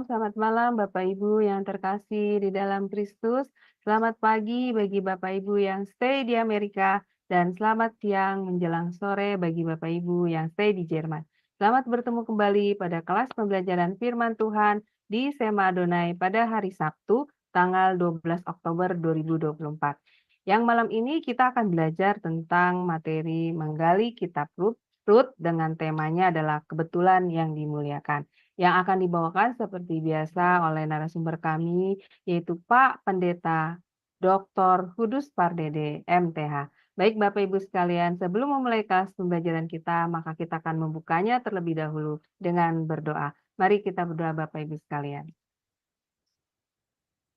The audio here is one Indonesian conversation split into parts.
selamat malam Bapak Ibu yang terkasih di dalam Kristus. Selamat pagi bagi Bapak Ibu yang stay di Amerika dan selamat siang menjelang sore bagi Bapak Ibu yang stay di Jerman. Selamat bertemu kembali pada kelas pembelajaran firman Tuhan di Sema Adonai pada hari Sabtu tanggal 12 Oktober 2024. Yang malam ini kita akan belajar tentang materi menggali kitab Rut dengan temanya adalah kebetulan yang dimuliakan yang akan dibawakan seperti biasa oleh narasumber kami, yaitu Pak Pendeta Dr. Kudus Pardede, MTH. Baik Bapak Ibu sekalian, sebelum memulai kelas pembelajaran kita, maka kita akan membukanya terlebih dahulu dengan berdoa. Mari kita berdoa Bapak Ibu sekalian.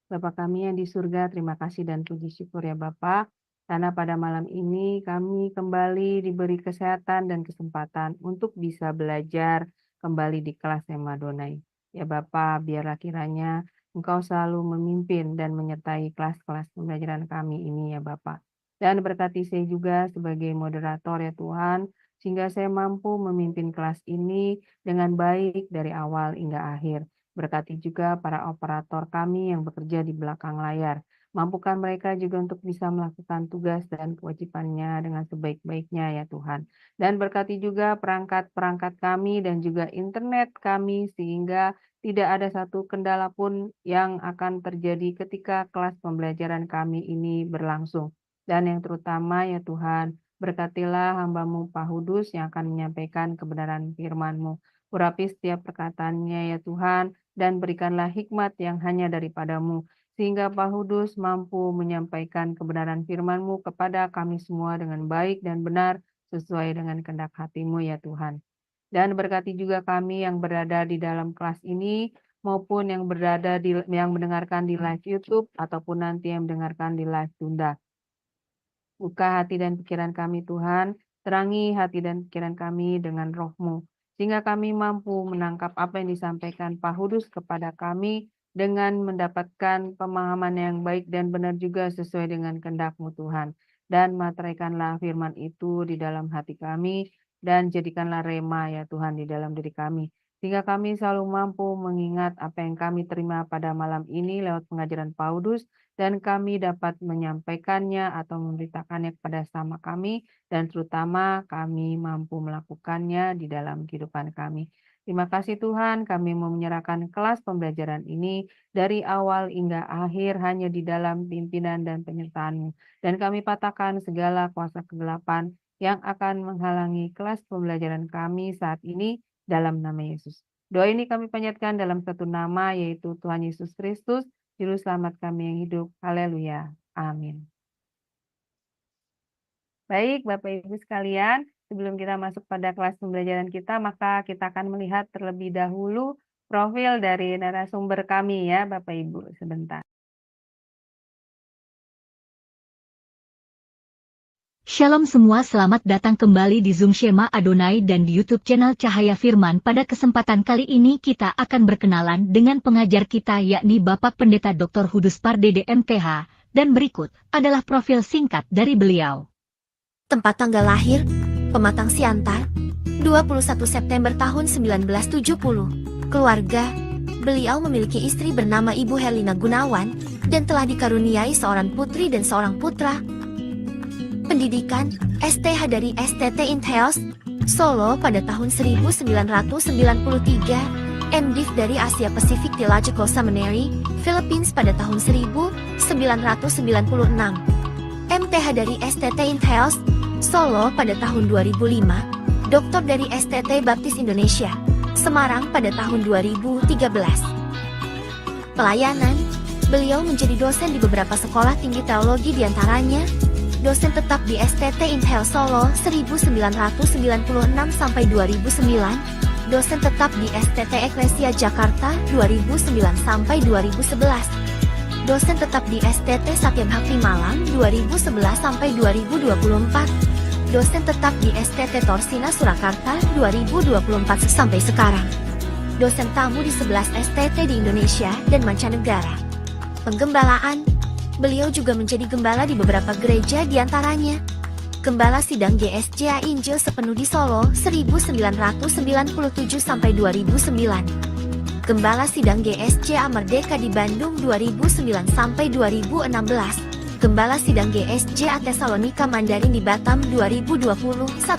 Bapa kami yang di surga, terima kasih dan puji syukur ya Bapak, karena pada malam ini kami kembali diberi kesehatan dan kesempatan untuk bisa belajar kembali di kelas Sema Adonai. Ya Bapak, biarlah kiranya Engkau selalu memimpin dan menyertai kelas-kelas pembelajaran kami ini ya Bapak. Dan berkati saya juga sebagai moderator ya Tuhan, sehingga saya mampu memimpin kelas ini dengan baik dari awal hingga akhir. Berkati juga para operator kami yang bekerja di belakang layar. Mampukan mereka juga untuk bisa melakukan tugas dan kewajibannya dengan sebaik-baiknya ya Tuhan. Dan berkati juga perangkat-perangkat kami dan juga internet kami sehingga tidak ada satu kendala pun yang akan terjadi ketika kelas pembelajaran kami ini berlangsung. Dan yang terutama ya Tuhan, berkatilah hamba-Mu Pak Hudus yang akan menyampaikan kebenaran firman-Mu. Urapi setiap perkataannya ya Tuhan, dan berikanlah hikmat yang hanya daripada-Mu, sehingga Pak Hudus mampu menyampaikan kebenaran firman-Mu kepada kami semua dengan baik dan benar sesuai dengan kehendak hati-Mu ya Tuhan. Dan berkati juga kami yang berada di dalam kelas ini maupun yang mendengarkan di live YouTube ataupun nanti yang mendengarkan di live tunda. Buka hati dan pikiran kami Tuhan, terangi hati dan pikiran kami dengan roh-Mu, sehingga kami mampu menangkap apa yang disampaikan Pak Hudus kepada kami dengan mendapatkan pemahaman yang baik dan benar juga sesuai dengan kehendak-Mu Tuhan. Dan materaikanlah firman itu di dalam hati kami dan jadikanlah rema ya Tuhan di dalam diri kami. Sehingga kami selalu mampu mengingat apa yang kami terima pada malam ini lewat pengajaran Pak Hudus dan kami dapat menyampaikannya atau memberitakannya kepada sama kami dan terutama kami mampu melakukannya di dalam kehidupan kami. Terima kasih Tuhan, kami mau menyerahkan kelas pembelajaran ini dari awal hingga akhir hanya di dalam pimpinan dan penyertaan-Mu. Dan kami patahkan segala kuasa kegelapan yang akan menghalangi kelas pembelajaran kami saat ini dalam nama Yesus. Doa ini kami panjatkan dalam satu nama yaitu Tuhan Yesus Kristus, Juru Selamat kami yang hidup. Haleluya. Amin. Baik, Bapak Ibu sekalian, sebelum kita masuk pada kelas pembelajaran kita, maka kita akan melihat terlebih dahulu profil dari narasumber kami ya, Bapak Ibu, sebentar. Shalom semua, selamat datang kembali di Zoom Sema Adonai dan di YouTube channel Cahaya Firman. Pada kesempatan kali ini kita akan berkenalan dengan pengajar kita yakni Bapak Pendeta Dr. Kudus Pardede MTH, dan berikut adalah profil singkat dari beliau. Tempat tanggal lahir, Pematang Siantar, 21 September tahun 1970. Keluarga, beliau memiliki istri bernama Ibu Helena Gunawan, dan telah dikaruniai seorang putri dan seorang putra. Pendidikan, STH dari STT Intheos, Solo pada tahun 1993, MDiv dari Asia Pacific Theological Seminary, Philippines pada tahun 1996, MTH dari STT Intheos, Solo pada tahun 2005, Doktor dari STT Baptis Indonesia, Semarang pada tahun 2013. Pelayanan, beliau menjadi dosen di beberapa sekolah tinggi teologi diantaranya, dosen tetap di STT Intheos Solo 1996 sampai 2009, dosen tetap di STT Eklesia Jakarta 2009 sampai 2011, dosen tetap di STT Sakya Bhakti Malang 2011 sampai 2024, dosen tetap di STT Torsina Surakarta 2024 sampai sekarang, dosen tamu di 11 STT di Indonesia dan mancanegara. Penggembalaan, beliau juga menjadi gembala di beberapa gereja diantaranya Gembala Sidang GSJA Injil Sepenuh di Solo 1997 sampai 2009, Gembala Sidang GSC Merdeka di Bandung 2009 sampai 2016. Gembala Sidang GSJ Tesalonika Mandarin di Batam 2021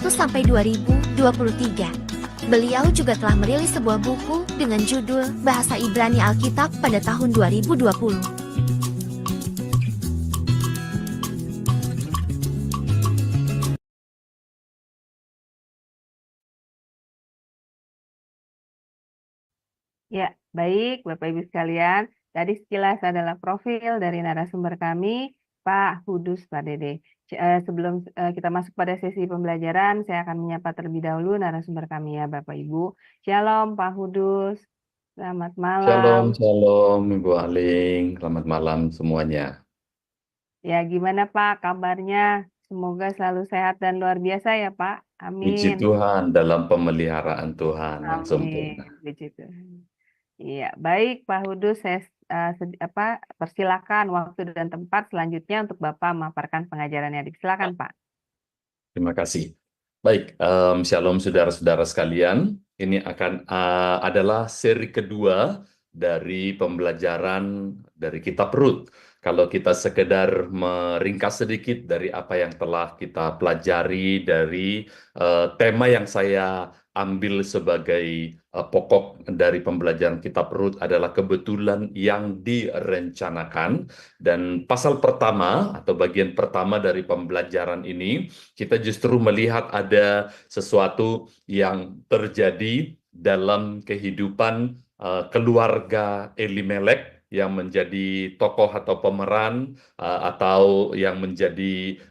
sampai 2023. Beliau juga telah merilis sebuah buku dengan judul Bahasa Ibrani Alkitab pada tahun 2020. Ya, baik Bapak Ibu sekalian. Tadi sekilas adalah profil dari narasumber kami, Pak Hudus Pak Dede. Sebelum kita masuk pada sesi pembelajaran, saya akan menyapa terlebih dahulu narasumber kami ya Bapak Ibu. Shalom Pak Hudus, selamat Shalom, malam. shalom Ibu Aling. Selamat malam semuanya. Ya, gimana Pak kabarnya? Semoga selalu sehat dan luar biasa ya Pak. Puji Amin. Tuhan dalam pemeliharaan Tuhan yang Amin. sempurna. Puji Tuhan. Iya, baik Pak Hudus, saya persilakan waktu dan tempat selanjutnya untuk Bapak memaparkan pengajarannya. Silakan Pak. Terima kasih. Baik, shalom saudara-saudara sekalian. Ini akan adalah seri kedua dari pembelajaran dari Kitab Rut. Kalau kita sekedar meringkas sedikit dari apa yang telah kita pelajari dari tema yang saya ambil sebagai pokok dari pembelajaran Kitab Rut adalah kebetulan yang direncanakan. Dan pasal pertama atau bagian pertama dari pembelajaran ini, kita justru melihat ada sesuatu yang terjadi dalam kehidupan keluarga Elimelek yang menjadi tokoh atau pemeran atau yang menjadi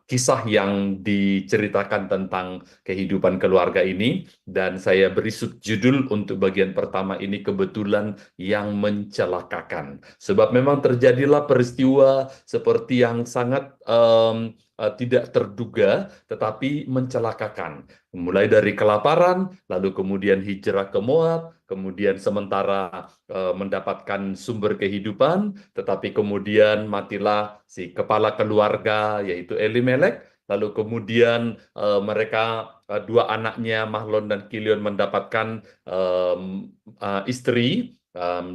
kisah yang diceritakan tentang kehidupan keluarga ini. Dan saya beri subjudul untuk bagian pertama ini, kebetulan yang mencelakakan. Sebab memang terjadilah peristiwa seperti yang sangat tidak terduga, tetapi mencelakakan. Mulai dari kelaparan, lalu kemudian hijrah ke Moab, kemudian sementara mendapatkan sumber kehidupan, tetapi kemudian matilah si kepala keluarga, yaitu Elimelek. Lalu kemudian mereka, dua anaknya, Mahlon dan Kilion, mendapatkan istri.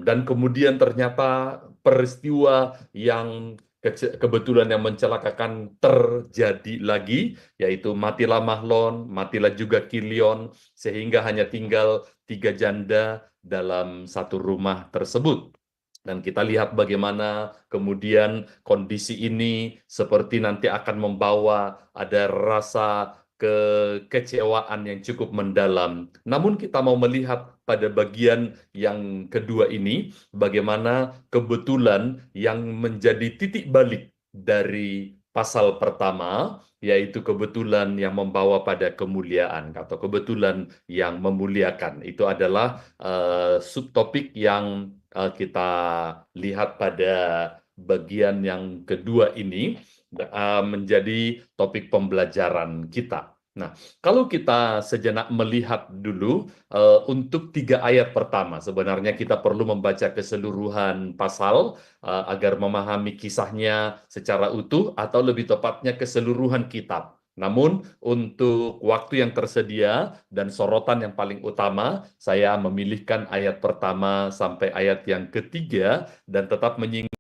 Dan kemudian ternyata peristiwa yang kebetulan yang mencelakakan terjadi lagi, yaitu matilah Mahlon, matilah juga Kilion, sehingga hanya tinggal 3 janda dalam satu rumah tersebut. Dan kita lihat bagaimana kemudian kondisi ini seperti nanti akan membawa ada rasa kekecewaan yang cukup mendalam. Namun kita mau melihat pada bagian yang kedua ini, bagaimana kebetulan yang menjadi titik balik dari pasal pertama, yaitu kebetulan yang membawa pada kemuliaan atau kebetulan yang memuliakan. Itu adalah subtopik yang kita lihat pada bagian yang kedua ini, menjadi topik pembelajaran kita. Nah, kalau kita sejenak melihat dulu untuk 3 ayat pertama, sebenarnya kita perlu membaca keseluruhan pasal agar memahami kisahnya secara utuh, atau lebih tepatnya keseluruhan kitab. Namun untuk waktu yang tersedia dan sorotan yang paling utama, saya memilihkan ayat pertama sampai ayat yang ketiga, dan tetap menyinggung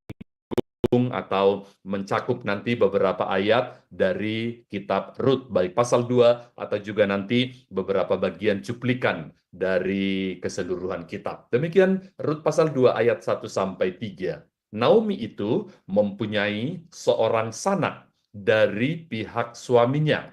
atau mencakup nanti beberapa ayat dari kitab Rut, baik pasal 2 atau juga nanti beberapa bagian cuplikan dari keseluruhan kitab. Demikian Rut pasal 2 ayat 1 sampai 3. Naomi itu mempunyai seorang sanak dari pihak suaminya,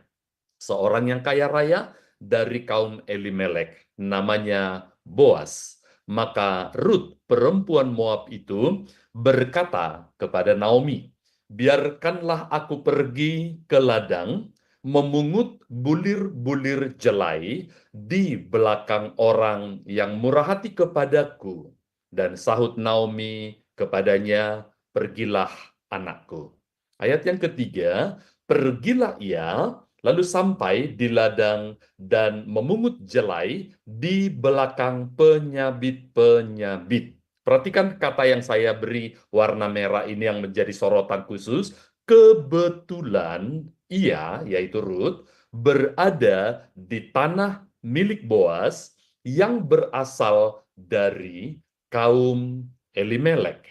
seorang yang kaya raya dari kaum Elimelek, namanya Boas. Maka Rut, perempuan Moab itu, berkata kepada Naomi, "Biarkanlah aku pergi ke ladang, memungut bulir-bulir jelai di belakang orang yang murah hati kepadaku." Dan sahut Naomi kepadanya, "Pergilah anakku." Ayat yang ketiga, pergilah ia, lalu sampai di ladang dan memungut jelai di belakang penyabit-penyabit. Perhatikan kata yang saya beri warna merah ini yang menjadi sorotan khusus. Kebetulan ia, yaitu Rut, berada di tanah milik Boas yang berasal dari kaum Elimelek.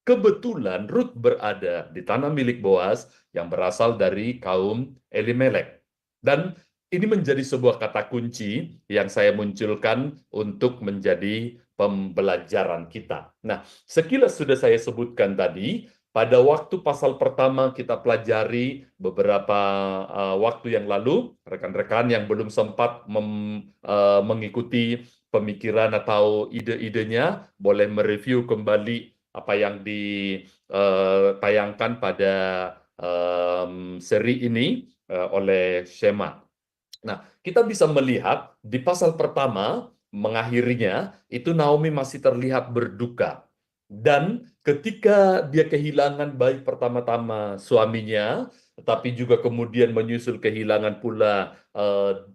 Kebetulan Rut berada di tanah milik Boaz yang berasal dari kaum Elimelek. Dan ini menjadi sebuah kata kunci yang saya munculkan untuk menjadi pembelajaran kita. Nah, sekilas sudah saya sebutkan tadi, pada waktu pasal pertama kita pelajari beberapa waktu yang lalu, rekan-rekan yang belum sempat mengikuti pemikiran atau ide-idenya, boleh mereview kembali apa yang ditayangkan pada seri ini oleh Shema. Nah, kita bisa melihat di pasal pertama, mengakhirinya, itu Naomi masih terlihat berduka. Dan ketika dia kehilangan baik pertama-tama suaminya, tetapi juga kemudian menyusul kehilangan pula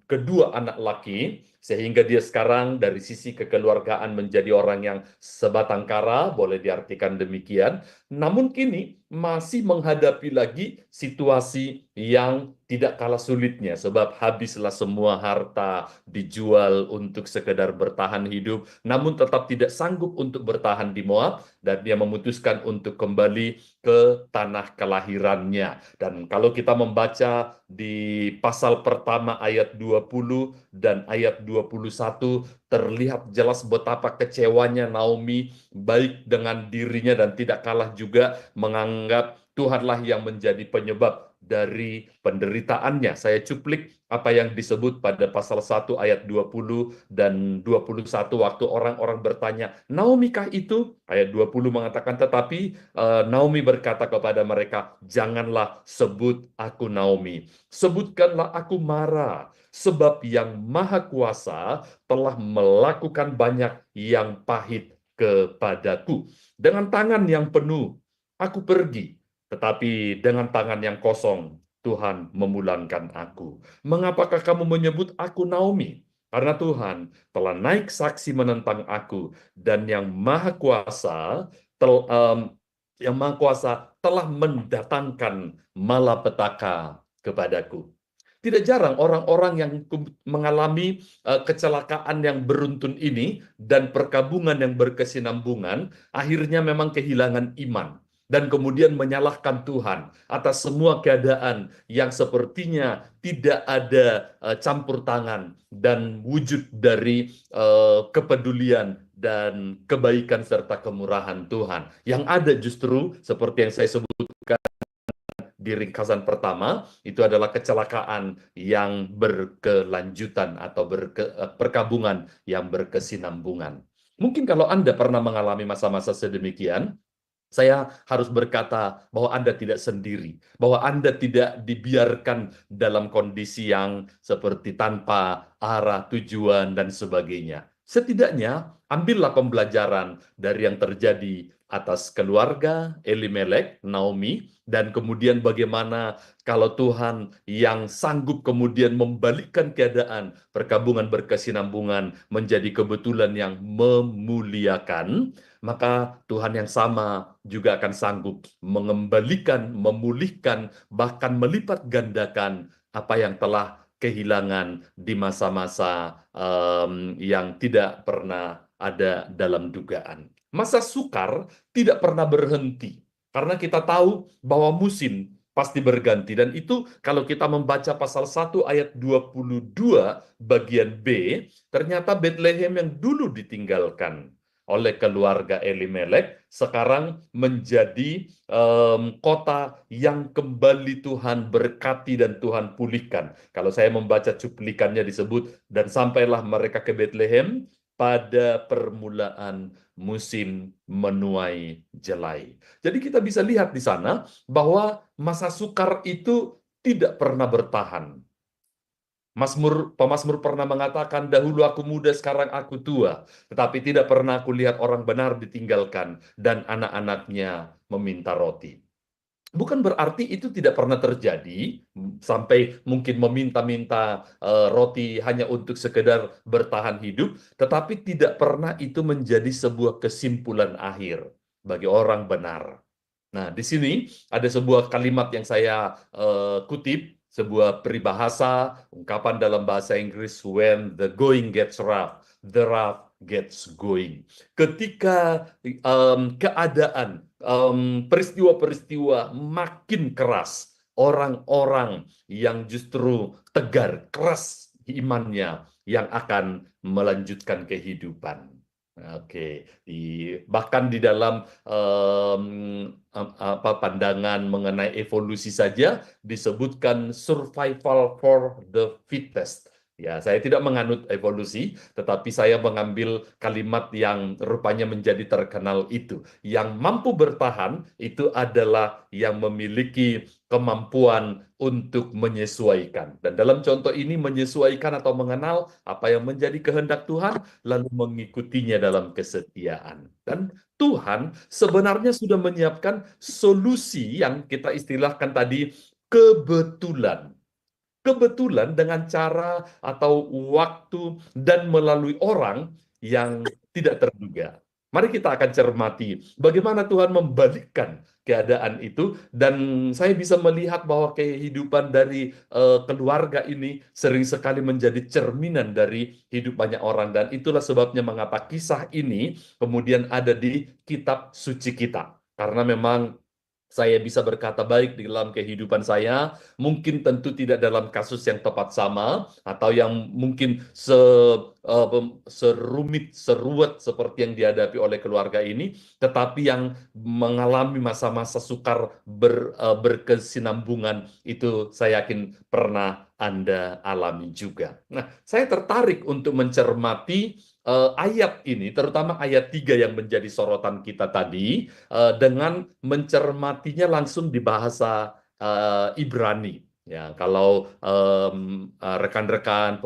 kedua anak laki, sehingga dia sekarang dari sisi kekeluargaan menjadi orang yang sebatang kara, boleh diartikan demikian. Namun kini masih menghadapi lagi situasi yang tidak kalah sulitnya, sebab habislah semua harta dijual untuk sekedar bertahan hidup, namun tetap tidak sanggup untuk bertahan di Moab, dan dia memutuskan untuk kembali ke tanah kelahirannya. Dan kalau kita membaca di pasal pertama ayat 20 dan ayat 21, terlihat jelas betapa kecewanya Naomi baik dengan dirinya dan tidak kalah juga menganggap Tuhanlah yang menjadi penyebab dari penderitaannya. Saya cuplik apa yang disebut pada pasal 1 ayat 20 dan 21 waktu orang-orang bertanya, Naomi kah itu? Ayat 20 mengatakan, tetapi Naomi berkata kepada mereka, janganlah sebut aku Naomi, sebutkanlah aku Mara, sebab yang Maha Kuasa telah melakukan banyak yang pahit kepadaku. Dengan tangan yang penuh, aku pergi, tetapi dengan tangan yang kosong, Tuhan memulangkan aku. Mengapakah kamu menyebut aku Naomi? Karena Tuhan telah naik saksi menentang aku, dan yang Maha Kuasa telah mendatangkan malapetaka kepadaku. Tidak jarang orang-orang yang mengalami kecelakaan yang beruntun ini dan perkabungan yang berkesinambungan, akhirnya memang kehilangan iman dan kemudian menyalahkan Tuhan atas semua keadaan yang sepertinya tidak ada campur tangan dan wujud dari kepedulian dan kebaikan serta kemurahan Tuhan. Yang ada justru seperti yang saya sebutkan di ringkasan pertama, itu adalah kecelakaan yang berkelanjutan atau perkabungan yang berkesinambungan. Mungkin kalau Anda pernah mengalami masa-masa sedemikian, saya harus berkata bahwa Anda tidak sendiri, bahwa Anda tidak dibiarkan dalam kondisi yang seperti tanpa arah, tujuan, dan sebagainya. Setidaknya, ambillah pembelajaran dari yang terjadi atas keluarga Elimelek, Naomi, dan kemudian bagaimana kalau Tuhan yang sanggup kemudian membalikkan keadaan, perkabungan berkesinambungan menjadi kebetulan yang memuliakan, maka Tuhan yang sama juga akan sanggup mengembalikan, memulihkan, bahkan melipat gandakan apa yang telah kehilangan di masa-masa yang tidak pernah ada dalam dugaan. Masa sukar tidak pernah berhenti, karena kita tahu bahwa musim pasti berganti. Dan itu kalau kita membaca pasal 1 ayat 22 bagian B, ternyata Bethlehem yang dulu ditinggalkan oleh keluarga Elimelek sekarang menjadi kota yang kembali Tuhan berkati dan Tuhan pulihkan. Kalau saya membaca cuplikannya disebut, dan sampailah mereka ke Bethlehem pada permulaan musim menuai jelai. Jadi kita bisa lihat di sana bahwa masa sukar itu tidak pernah bertahan. Pemazmur pernah mengatakan, dahulu aku muda, sekarang aku tua. Tetapi tidak pernah aku lihat orang benar ditinggalkan dan anak-anaknya meminta roti. Bukan berarti itu tidak pernah terjadi, sampai mungkin meminta-minta roti hanya untuk sekedar bertahan hidup, tetapi tidak pernah itu menjadi sebuah kesimpulan akhir bagi orang benar. Nah, di sini ada sebuah kalimat yang saya kutip, sebuah peribahasa, ungkapan dalam bahasa Inggris, when the going gets rough, the raft gets going. Ketika keadaan, peristiwa-peristiwa makin keras, orang-orang yang justru tegar, keras imannya yang akan melanjutkan kehidupan. Oke, bahkan di dalam pandangan mengenai evolusi saja disebutkan survival for the fittest. Ya, saya tidak menganut evolusi, tetapi saya mengambil kalimat yang rupanya menjadi terkenal itu. Yang mampu bertahan itu adalah yang memiliki kemampuan untuk menyesuaikan. Dan dalam contoh ini menyesuaikan atau mengenal apa yang menjadi kehendak Tuhan, lalu mengikutinya dalam kesetiaan. Dan Tuhan sebenarnya sudah menyiapkan solusi yang kita istilahkan tadi kebetulan. Kebetulan dengan cara atau waktu dan melalui orang yang tidak terduga. Mari kita akan cermati bagaimana Tuhan membalikkan keadaan itu, dan saya bisa melihat bahwa kehidupan dari keluarga ini sering sekali menjadi cerminan dari hidup banyak orang, dan itulah sebabnya mengapa kisah ini kemudian ada di kitab suci kita. Karena memang saya bisa berkata baik di dalam kehidupan saya, mungkin tentu tidak dalam kasus yang tepat sama, atau yang mungkin serumit, seruwet seperti yang dihadapi oleh keluarga ini, tetapi yang mengalami masa-masa sukar berkesinambungan, itu saya yakin pernah Anda alami juga. Nah, saya tertarik untuk mencermati ayat ini, terutama ayat 3 yang menjadi sorotan kita tadi, dengan mencermatinya langsung di bahasa Ibrani. Ya, kalau rekan-rekan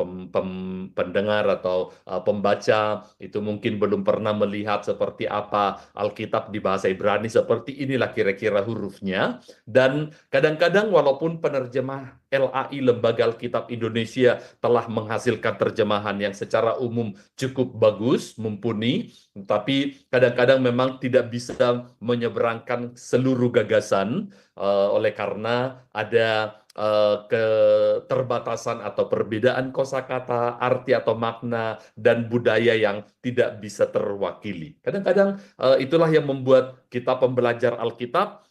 pendengar atau pembaca itu mungkin belum pernah melihat seperti apa Alkitab di bahasa Ibrani, seperti inilah kira-kira hurufnya. Dan kadang-kadang walaupun penerjemah LAI, Lembaga Alkitab Indonesia, telah menghasilkan terjemahan yang secara umum cukup bagus, mumpuni, tapi kadang-kadang memang tidak bisa menyeberangkan seluruh gagasan oleh karena ada keterbatasan atau perbedaan kosakata, arti atau makna, dan budaya yang tidak bisa terwakili. Kadang-kadang itulah yang membuat kita pembelajar Alkitab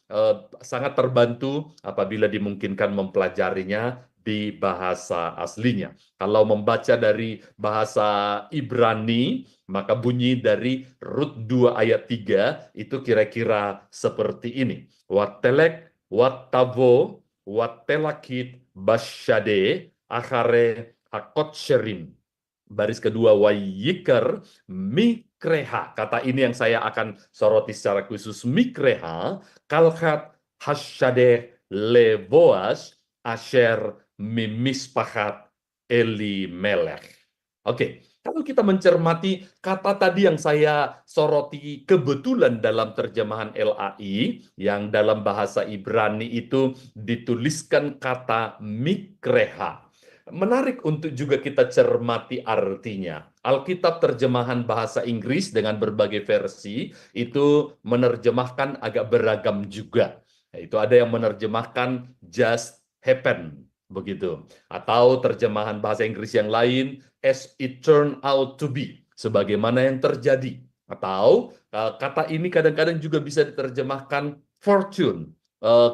sangat terbantu apabila dimungkinkan mempelajarinya di bahasa aslinya. Kalau membaca dari bahasa Ibrani, maka bunyi dari Rut 2 ayat 3 itu kira-kira seperti ini. Watelek, wattavo, wattelakit, basyade, akhare, hakot sherim. Baris kedua, wayiker, mikreha. Kata ini yang saya akan soroti secara khusus. Mikreha, kalkat, hasyade, levoas, asher, mimispahat, Elimelech. Oke, kalau kita mencermati kata tadi yang saya soroti kebetulan dalam terjemahan LAI, yang dalam bahasa Ibrani itu dituliskan kata mikreha. Menarik untuk juga kita cermati artinya. Alkitab terjemahan bahasa Inggris dengan berbagai versi itu menerjemahkan agak beragam juga. Itu ada yang menerjemahkan just happen, begitu. Atau terjemahan bahasa Inggris yang lain, as it turned out to be, sebagaimana yang terjadi. Atau kata ini kadang-kadang juga bisa diterjemahkan fortune,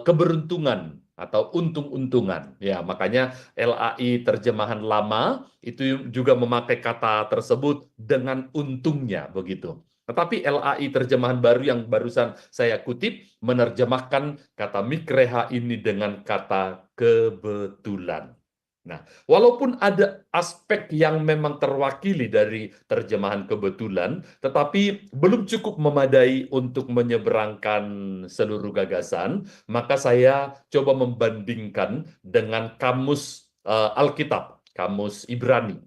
keberuntungan, atau untung-untungan. Ya, makanya LAI terjemahan lama itu juga memakai kata tersebut dengan untungnya, begitu. Tetapi LAI terjemahan baru yang barusan saya kutip menerjemahkan kata mikreha ini dengan kata kebetulan. Nah, walaupun ada aspek yang memang terwakili dari terjemahan kebetulan, tetapi belum cukup memadai untuk menyeberangkan seluruh gagasan, maka saya coba membandingkan dengan kamus Alkitab, kamus Ibrani.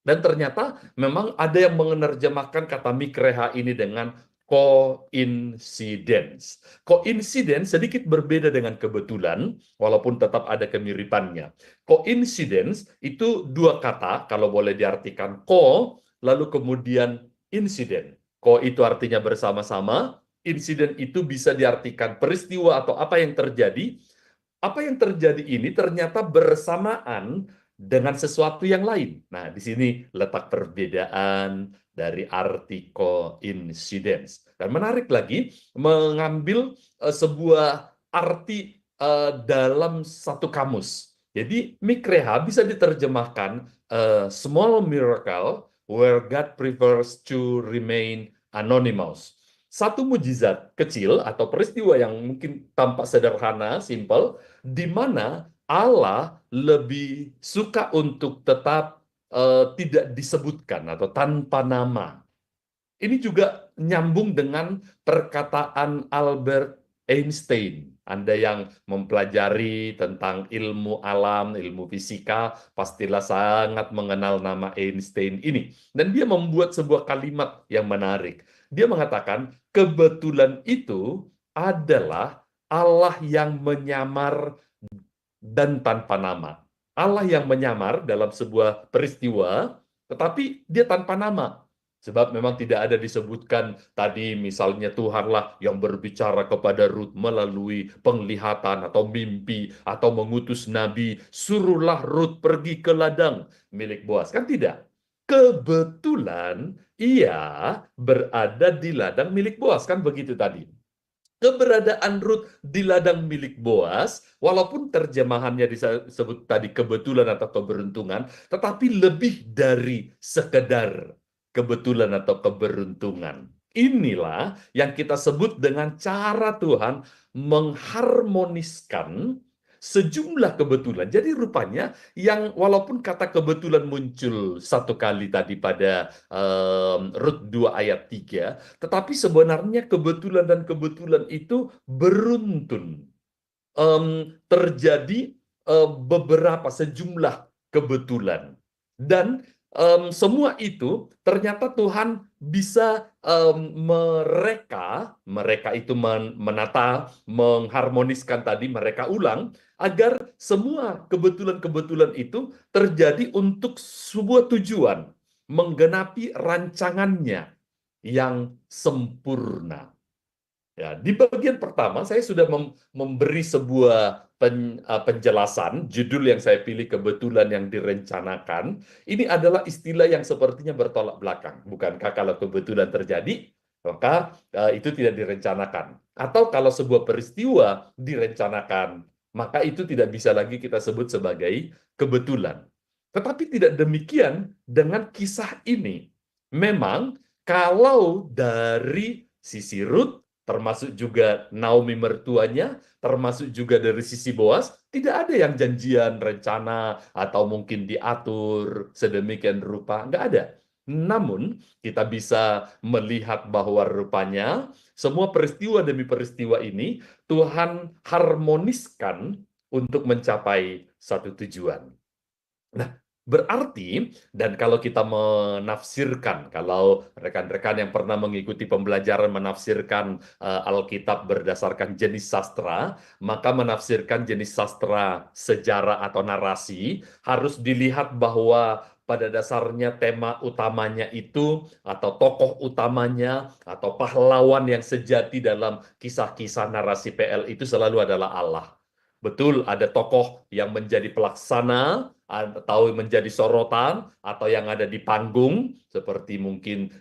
Dan ternyata memang ada yang menerjemahkan kata mikreha ini dengan coincidence. Coincidence sedikit berbeda dengan kebetulan, walaupun tetap ada kemiripannya. Coincidence itu dua kata, kalau boleh diartikan co, lalu kemudian insiden. Co itu artinya bersama-sama, insiden itu bisa diartikan peristiwa atau apa yang terjadi. Apa yang terjadi ini ternyata bersamaan dengan sesuatu yang lain. Nah, di sini letak perbedaan dari arti coincidence. Dan menarik lagi, mengambil sebuah arti dalam satu kamus. Jadi, mikreha bisa diterjemahkan small miracle where God prefers to remain anonymous. Satu mujizat kecil atau peristiwa yang mungkin tampak sederhana, simple, di mana Allah lebih suka untuk tetap tidak disebutkan atau tanpa nama. Ini juga nyambung dengan perkataan Albert Einstein. Anda yang mempelajari tentang ilmu alam, ilmu fisika, pastilah sangat mengenal nama Einstein ini. Dan dia membuat sebuah kalimat yang menarik. Dia mengatakan, kebetulan itu adalah Allah yang menyamar dan tanpa nama. Allah yang menyamar dalam sebuah peristiwa, tetapi dia tanpa nama. Sebab memang tidak ada disebutkan tadi misalnya Tuhanlah yang berbicara kepada Rut melalui penglihatan atau mimpi atau mengutus Nabi, suruhlah Rut pergi ke ladang milik Boas. Kan tidak. Kebetulan ia berada di ladang milik Boas. Kan begitu tadi. Keberadaan Rut di ladang milik Boas, walaupun terjemahannya disebut tadi kebetulan atau keberuntungan, tetapi lebih dari sekedar kebetulan atau keberuntungan. Inilah yang kita sebut dengan cara Tuhan mengharmoniskan sejumlah kebetulan. Jadi rupanya yang walaupun kata kebetulan muncul satu kali tadi pada Rut 2 ayat 3, tetapi sebenarnya kebetulan dan kebetulan itu beruntun. Terjadi beberapa sejumlah kebetulan. Dan semua itu ternyata Tuhan bisa mereka itu menata, mengharmoniskan tadi, mereka ulang, agar semua kebetulan-kebetulan itu terjadi untuk sebuah tujuan, menggenapi rancangannya yang sempurna. Ya, di bagian pertama saya sudah memberi sebuah penjelasan, judul yang saya pilih kebetulan yang direncanakan. Ini adalah istilah yang sepertinya bertolak belakang. Bukankah kalau kebetulan terjadi, maka itu tidak direncanakan. Atau kalau sebuah peristiwa direncanakan, maka itu tidak bisa lagi kita sebut sebagai kebetulan. Tetapi tidak demikian dengan kisah ini. Memang kalau dari sisi Rut, termasuk juga Naomi mertuanya, termasuk juga dari sisi Boas, tidak ada yang janjian, rencana, atau mungkin diatur sedemikian rupa, nggak ada. Namun, kita bisa melihat bahwa rupanya semua peristiwa demi peristiwa ini Tuhan harmoniskan untuk mencapai satu tujuan. Nah, berarti, dan kalau kita menafsirkan, kalau rekan-rekan yang pernah mengikuti pembelajaran menafsirkan Alkitab berdasarkan jenis sastra, maka menafsirkan jenis sastra sejarah atau narasi harus dilihat bahwa pada dasarnya tema utamanya itu, atau tokoh utamanya, atau pahlawan yang sejati dalam kisah-kisah narasi PL itu selalu adalah Allah. Betul, ada tokoh yang menjadi pelaksana, atau menjadi sorotan, atau yang ada di panggung, seperti mungkin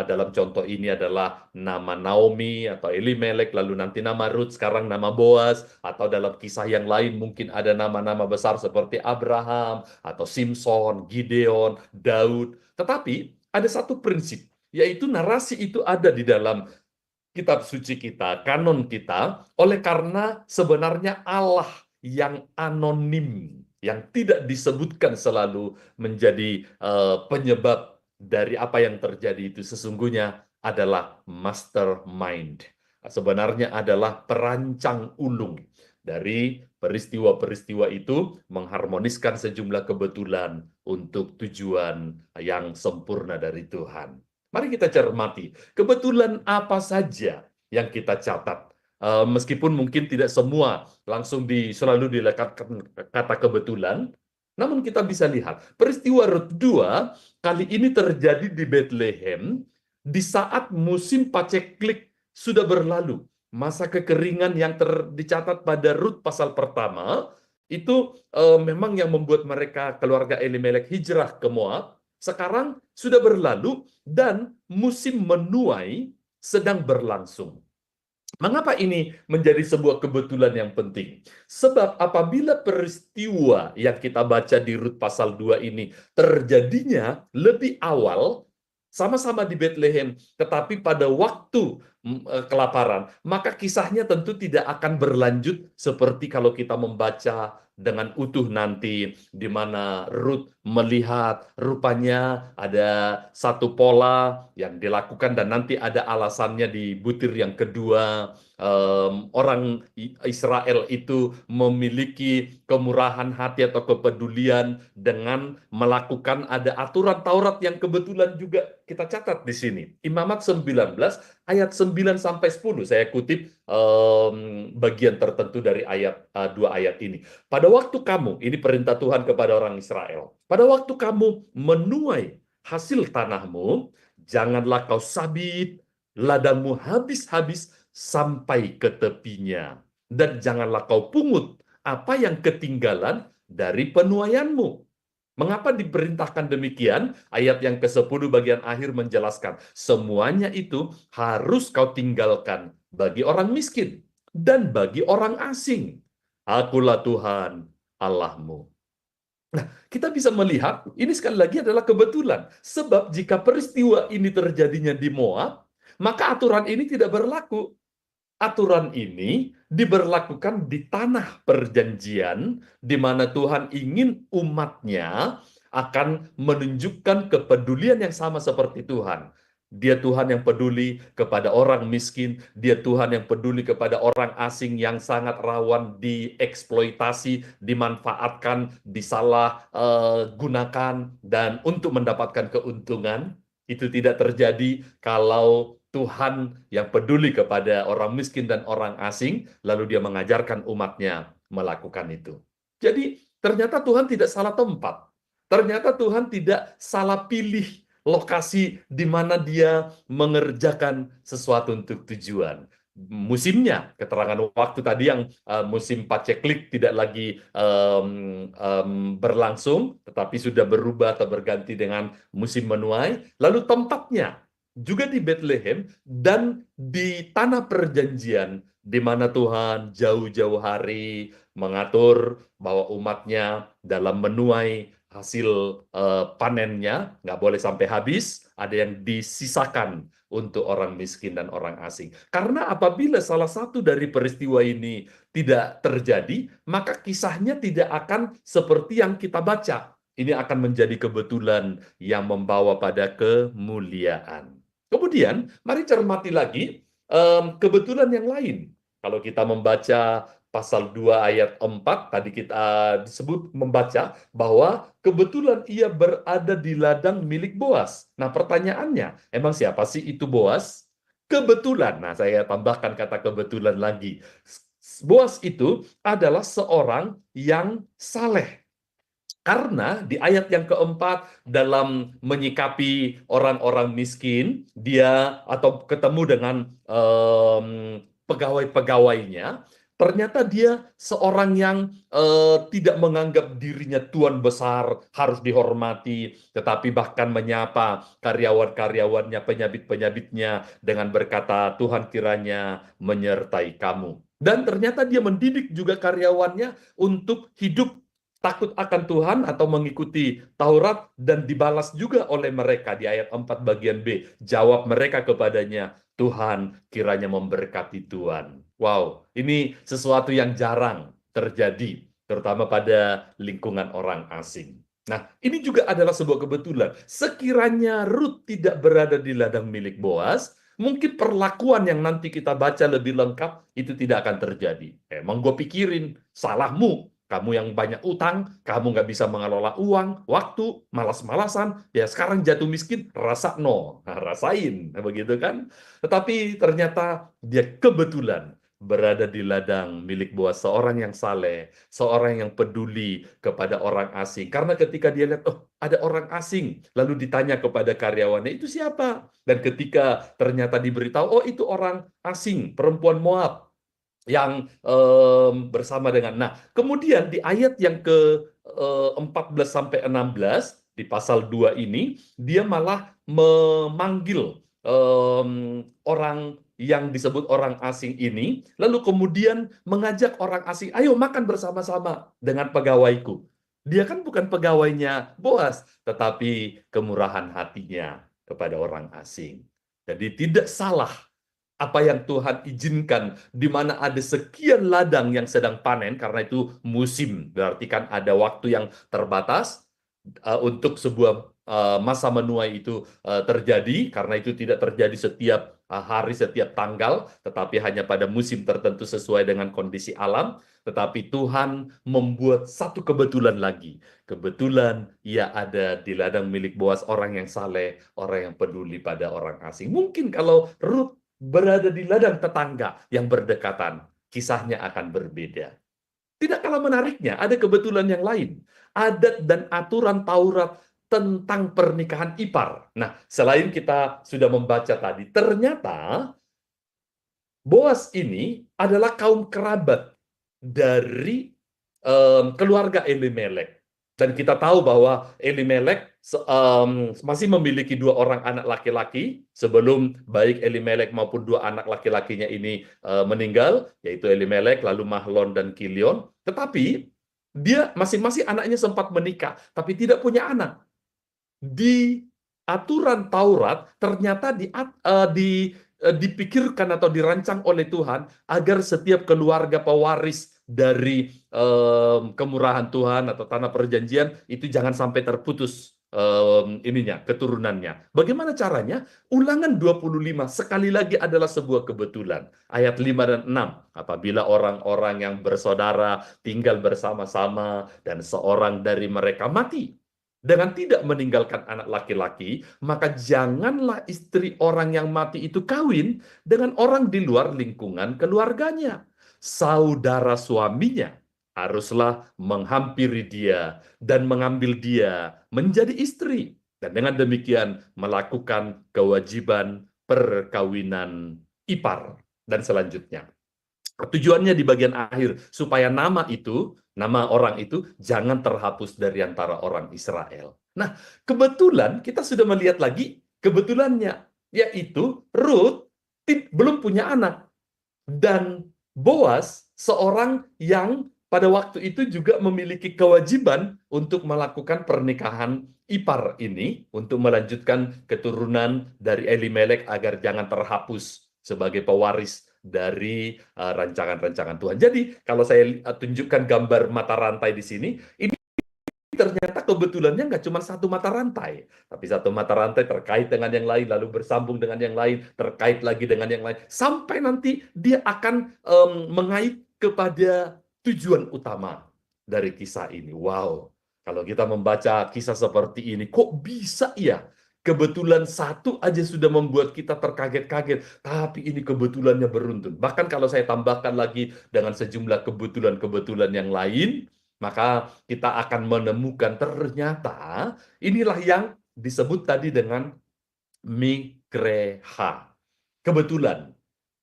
dalam contoh ini adalah nama Naomi, atau Elimelek, lalu nanti nama Rut, sekarang nama Boas, atau dalam kisah yang lain mungkin ada nama-nama besar seperti Abraham, atau Simpson, Gideon, Daud. Tetapi ada satu prinsip, yaitu narasi itu ada di dalam kitab suci kita, kanon kita, oleh karena sebenarnya Allah yang anonim, yang tidak disebutkan selalu menjadi penyebab dari apa yang terjadi itu sesungguhnya adalah mastermind. Sebenarnya adalah perancang ulung dari peristiwa-peristiwa itu mengharmoniskan sejumlah kebetulan untuk tujuan yang sempurna dari Tuhan. Mari kita cermati, kebetulan apa saja yang kita catat. Meskipun mungkin tidak semua langsung selalu dilekatkan kata kebetulan, namun kita bisa lihat, peristiwa Rut 2 kali ini terjadi di Bethlehem di saat musim paceklik sudah berlalu. Masa kekeringan yang dicatat pada Rut pasal pertama, itu memang yang membuat mereka keluarga Elimelek hijrah ke Moab. Sekarang sudah berlalu dan musim menuai sedang berlangsung. Mengapa ini menjadi sebuah kebetulan yang penting? Sebab apabila peristiwa yang kita baca di Rut pasal 2 ini terjadinya lebih awal, sama-sama di Bethlehem, tetapi pada waktu kelaparan, maka kisahnya tentu tidak akan berlanjut seperti kalau kita membaca dengan utuh nanti, di mana Rut melihat rupanya ada satu pola yang dilakukan dan nanti ada alasannya di butir yang kedua. Orang Israel itu memiliki kemurahan hati atau kepedulian dengan melakukan ada aturan Taurat yang kebetulan juga kita catat di sini. Imamat 19 ayat 9 sampai 10 saya kutip bagian tertentu dari ayat 2 ayat ini. Pada waktu kamu, ini perintah Tuhan kepada orang Israel. Pada waktu kamu menuai hasil tanahmu, janganlah kau sabit ladangmu habis-habis sampai ke tepinya. Dan janganlah kau pungut apa yang ketinggalan dari penuaianmu. Mengapa diperintahkan demikian? Ayat yang ke-10 bagian akhir menjelaskan, semuanya itu harus kau tinggalkan bagi orang miskin dan bagi orang asing. Akulah Tuhan Allahmu. Nah, kita bisa melihat, ini sekali lagi adalah kebetulan. Sebab jika peristiwa ini terjadinya di Moab, maka aturan ini tidak berlaku. Aturan ini diberlakukan di tanah perjanjian, di mana Tuhan ingin umatnya akan menunjukkan kepedulian yang sama seperti Tuhan. Dia Tuhan yang peduli kepada orang miskin, dia Tuhan yang peduli kepada orang asing yang sangat rawan dieksploitasi, dimanfaatkan, disalah gunakan, dan untuk mendapatkan keuntungan. Itu tidak terjadi kalau Tuhan yang peduli kepada orang miskin dan orang asing, lalu dia mengajarkan umatnya melakukan itu. Jadi ternyata Tuhan tidak salah tempat. Ternyata Tuhan tidak salah pilih lokasi di mana dia mengerjakan sesuatu untuk tujuan. Musimnya, keterangan waktu tadi yang musim paceklik tidak lagi berlangsung, tetapi sudah berubah atau berganti dengan musim menuai. Lalu tempatnya, juga di Bethlehem dan di tanah perjanjian, di mana Tuhan jauh-jauh hari mengatur bahwa umatnya dalam menuai hasil panennya nggak boleh sampai habis, ada yang disisakan untuk orang miskin dan orang asing. Karena apabila salah satu dari peristiwa ini tidak terjadi, maka kisahnya tidak akan seperti yang kita baca. Ini akan menjadi kebetulan yang membawa pada kemuliaan. Kemudian, mari cermati lagi kebetulan yang lain. Kalau kita membaca pasal 2 ayat 4, tadi kita disebut membaca bahwa kebetulan ia berada di ladang milik Boas. Nah, pertanyaannya, emang siapa sih itu Boas? Kebetulan, nah saya tambahkan kata kebetulan lagi. Boas itu adalah seorang yang saleh. Karena di ayat yang keempat, dalam menyikapi orang-orang miskin, dia atau ketemu dengan pegawai-pegawainya, ternyata dia seorang yang tidak menganggap dirinya tuan besar, harus dihormati, tetapi bahkan menyapa karyawan-karyawannya, penyabit-penyabitnya dengan berkata, Tuhan kiranya menyertai kamu. Dan ternyata dia mendidik juga karyawannya untuk hidup takut akan Tuhan atau mengikuti Taurat, dan dibalas juga oleh mereka di ayat 4 bagian B. Jawab mereka kepadanya, Tuhan kiranya memberkati Tuhan. Wow, ini sesuatu yang jarang terjadi, terutama pada lingkungan orang asing. Nah, ini juga adalah sebuah kebetulan. Sekiranya Rut tidak berada di ladang milik Boas, mungkin perlakuan yang nanti kita baca lebih lengkap itu tidak akan terjadi. Emang gue pikirin, salahmu. Kamu yang banyak utang, kamu nggak bisa mengelola uang, waktu, malas-malasan, ya sekarang jatuh miskin, rasain, begitu kan? Tetapi ternyata dia kebetulan berada di ladang milik Boas, seorang yang saleh, seorang yang peduli kepada orang asing. Karena ketika dia lihat, oh ada orang asing, lalu ditanya kepada karyawannya, itu siapa? Dan ketika ternyata diberitahu, oh itu orang asing, perempuan Moab, yang bersama dengan. Nah, kemudian di ayat yang ke 14 sampai 16 di pasal 2 ini dia malah memanggil orang yang disebut orang asing ini, lalu kemudian mengajak orang asing, ayo makan bersama-sama dengan pegawaiku. Dia kan bukan pegawainya Boas, tetapi kemurahan hatinya kepada orang asing. Jadi tidak salah apa yang Tuhan izinkan, di mana ada sekian ladang yang sedang panen, karena itu musim, berarti kan ada waktu yang terbatas untuk sebuah masa menuai itu terjadi, karena itu tidak terjadi setiap hari, setiap tanggal, tetapi hanya pada musim tertentu sesuai dengan kondisi alam. Tetapi Tuhan membuat satu kebetulan lagi. Kebetulan ia ada di ladang milik Boas, orang yang saleh, orang yang peduli pada orang asing. Mungkin kalau Ruth berada di ladang tetangga yang berdekatan, kisahnya akan berbeda. Tidak kalah menariknya, ada kebetulan yang lain. Adat dan aturan Taurat tentang pernikahan ipar. Nah, selain kita sudah membaca tadi, ternyata Boas ini adalah kaum kerabat dari keluarga Elimelek. Dan kita tahu bahwa Elimelek masih memiliki 2 orang anak laki-laki sebelum baik Elimelek maupun 2 anak laki-lakinya ini meninggal, yaitu Elimelek, lalu Mahlon dan Kilion. Tetapi dia masing-masing anaknya sempat menikah, tapi tidak punya anak. Di aturan Taurat ternyata dipikirkan atau dirancang oleh Tuhan agar setiap keluarga pewaris dari kemurahan Tuhan atau tanah perjanjian itu jangan sampai terputus keturunannya. Bagaimana caranya? Ulangan 25 sekali lagi adalah sebuah kebetulan. Ayat 5 dan 6. Apabila orang-orang yang bersaudara tinggal bersama-sama dan seorang dari mereka mati dengan tidak meninggalkan anak laki-laki, maka janganlah istri orang yang mati itu kawin dengan orang di luar lingkungan keluarganya. Saudara suaminya haruslah menghampiri dia dan mengambil dia menjadi istri. Dan dengan demikian melakukan kewajiban perkawinan ipar. Dan selanjutnya, tujuannya di bagian akhir, supaya nama orang itu jangan terhapus dari antara orang Israel. Nah, kebetulan kita sudah melihat lagi kebetulannya, yaitu Ruth belum punya anak. Dan Boas seorang yang pada waktu itu juga memiliki kewajiban untuk melakukan pernikahan ipar ini, untuk melanjutkan keturunan dari Elimelek agar jangan terhapus sebagai pewaris dari rancangan-rancangan Tuhan. Jadi, kalau saya tunjukkan gambar mata rantai di sini, ini ternyata kebetulannya nggak cuma satu mata rantai, tapi satu mata rantai terkait dengan yang lain, lalu bersambung dengan yang lain, terkait lagi dengan yang lain, sampai nanti dia akan mengait kepada tujuan utama dari kisah ini. Wow, kalau kita membaca kisah seperti ini, kok bisa ya? Kebetulan satu aja sudah membuat kita terkaget-kaget, tapi ini kebetulannya beruntun. Bahkan kalau saya tambahkan lagi dengan sejumlah kebetulan-kebetulan yang lain, maka kita akan menemukan ternyata inilah yang disebut tadi dengan mikreha. Kebetulan.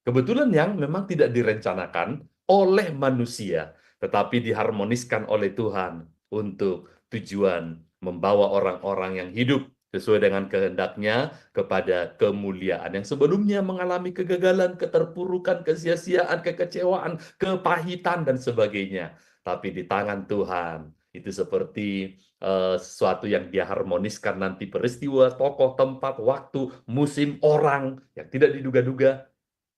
Kebetulan yang memang tidak direncanakan oleh manusia, tetapi diharmoniskan oleh Tuhan untuk tujuan membawa orang-orang yang hidup sesuai dengan kehendaknya kepada kemuliaan yang sebelumnya mengalami kegagalan, keterpurukan, kesia-siaan, kekecewaan, kepahitan, dan sebagainya. Tapi di tangan Tuhan, itu seperti sesuatu yang dia harmoniskan nanti, peristiwa, tokoh, tempat, waktu, musim, orang yang tidak diduga-duga,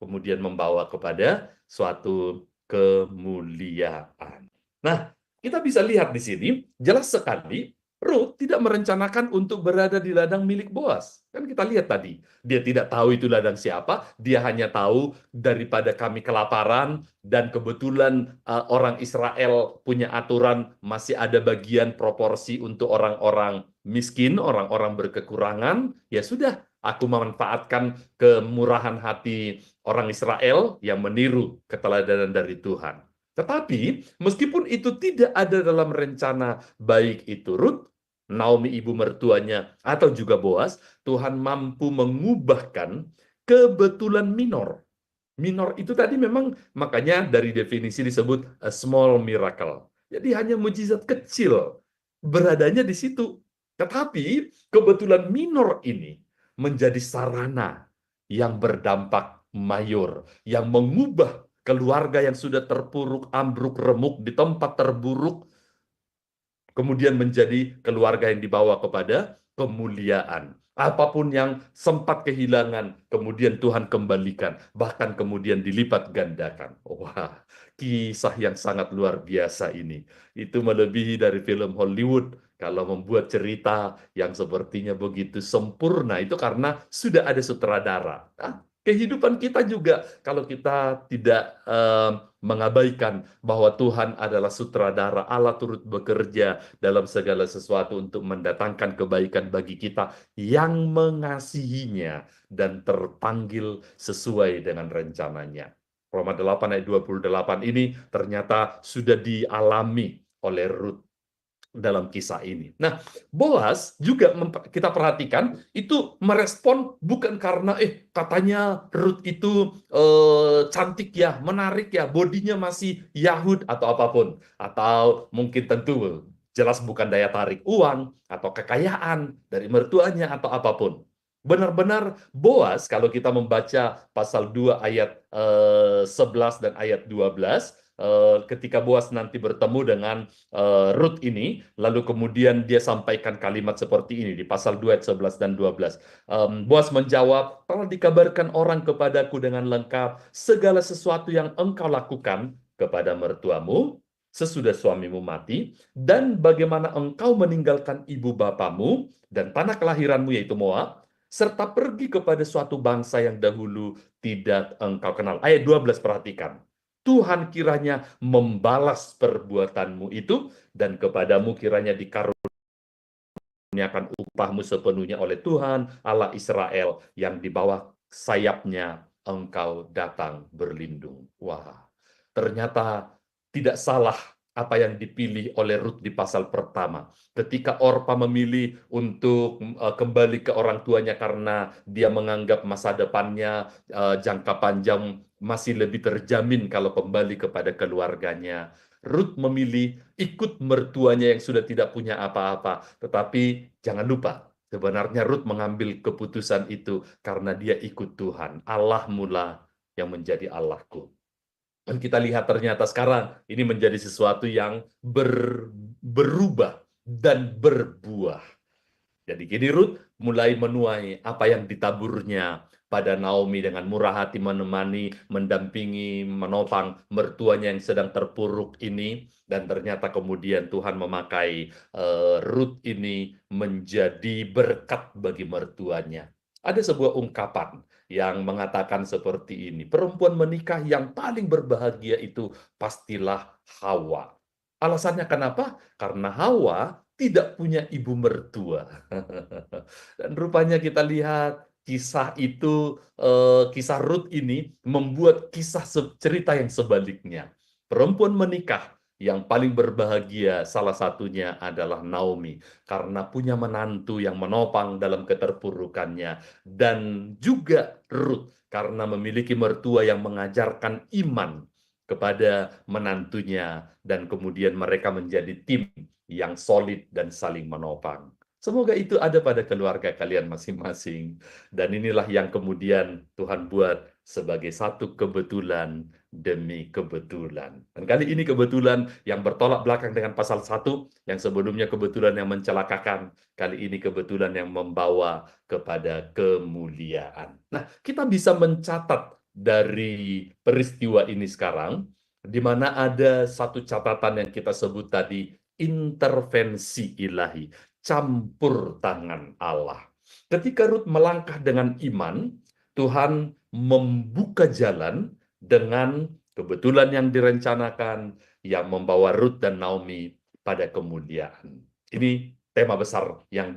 kemudian membawa kepada suatu kemuliaan. Nah, kita bisa lihat di sini, jelas sekali, Ruth tidak merencanakan untuk berada di ladang milik Boas. Kan kita lihat tadi, dia tidak tahu itu ladang siapa, dia hanya tahu daripada kami kelaparan, dan kebetulan orang Israel punya aturan masih ada bagian proporsi untuk orang-orang miskin, orang-orang berkekurangan, ya sudah, aku memanfaatkan kemurahan hati orang Israel yang meniru keteladanan dari Tuhan. Tetapi meskipun itu tidak ada dalam rencana, baik itu Ruth, Naomi ibu mertuanya, atau juga Boas, Tuhan mampu mengubahkan kebetulan minor Minor itu tadi memang makanya dari definisi disebut a small miracle. Jadi hanya mujizat kecil beradanya di situ. Tetapi kebetulan minor ini menjadi sarana yang berdampak mayor, yang mengubah keluarga yang sudah terpuruk, ambruk, remuk di tempat terburuk, kemudian menjadi keluarga yang dibawa kepada kemuliaan. Apapun yang sempat kehilangan, kemudian Tuhan kembalikan, bahkan kemudian dilipat gandakan. Wah, kisah yang sangat luar biasa ini. Itu melebihi dari film Hollywood. Kalau membuat cerita yang sepertinya begitu sempurna, itu karena sudah ada sutradara. Nah, kehidupan kita juga, kalau kita tidak mengabaikan bahwa Tuhan adalah sutradara, Allah turut bekerja dalam segala sesuatu untuk mendatangkan kebaikan bagi kita yang mengasihinya dan terpanggil sesuai dengan rencananya. Roma 8 ayat 28 ini ternyata sudah dialami oleh Ruth dalam kisah ini. Nah, Boas juga kita perhatikan itu merespon bukan karena katanya Ruth itu cantik ya, menarik ya, bodinya masih Yahud atau apapun, atau mungkin tentu jelas bukan daya tarik uang atau kekayaan dari mertuanya atau apapun. Benar-benar Boas kalau kita membaca pasal 2 ayat 11 dan ayat 12, ketika Boas nanti bertemu dengan Ruth ini, lalu kemudian dia sampaikan kalimat seperti ini di pasal 2 ayat 11 dan 12. Boas menjawab, telah dikabarkan orang kepadaku dengan lengkap segala sesuatu yang engkau lakukan kepada mertuamu sesudah suamimu mati, dan bagaimana engkau meninggalkan ibu bapamu dan tanah kelahiranmu yaitu Moab, serta pergi kepada suatu bangsa yang dahulu tidak engkau kenal. Ayat 12 perhatikan. Tuhan kiranya membalas perbuatanmu itu, dan kepadamu kiranya dikaruniakan upahmu sepenuhnya oleh Tuhan, Allah Israel, yang di bawah sayapnya engkau datang berlindung. Wah, ternyata tidak salah apa yang dipilih oleh Ruth di pasal pertama. Ketika Orpa memilih untuk kembali ke orang tuanya karena dia menganggap masa depannya jangka panjang masih lebih terjamin kalau kembali kepada keluarganya. Ruth memilih ikut mertuanya yang sudah tidak punya apa-apa. Tetapi jangan lupa, sebenarnya Ruth mengambil keputusan itu karena dia ikut Tuhan. Allah mula yang menjadi Allahku. Dan kita lihat ternyata sekarang ini menjadi sesuatu yang berubah dan berbuah. Jadi kini Ruth mulai menuai apa yang ditaburnya pada Naomi dengan murah hati menemani, mendampingi, menopang mertuanya yang sedang terpuruk ini. Dan ternyata kemudian Tuhan memakai Ruth ini menjadi berkat bagi mertuanya. Ada sebuah ungkapan yang mengatakan seperti ini, perempuan menikah yang paling berbahagia itu pastilah Hawa. Alasannya kenapa? Karena Hawa tidak punya ibu mertua. Dan rupanya kita lihat kisah itu, kisah Ruth ini membuat kisah cerita yang sebaliknya. Perempuan menikah yang paling berbahagia salah satunya adalah Naomi, karena punya menantu yang menopang dalam keterpurukannya, dan juga Ruth karena memiliki mertua yang mengajarkan iman kepada menantunya, dan kemudian mereka menjadi tim yang solid dan saling menopang. Semoga itu ada pada keluarga kalian masing-masing. Dan inilah yang kemudian Tuhan buat sebagai satu kebetulan demi kebetulan. Dan kali ini kebetulan yang bertolak belakang dengan pasal 1, yang sebelumnya kebetulan yang mencelakakan, kali ini kebetulan yang membawa kepada kemuliaan. Nah, kita bisa mencatat dari peristiwa ini sekarang, di mana ada satu catatan yang kita sebut tadi, intervensi ilahi, campur tangan Allah. Ketika Ruth melangkah dengan iman, Tuhan membuka jalan dengan kebetulan yang direncanakan yang membawa Ruth dan Naomi pada kemuliaan. Ini tema besar yang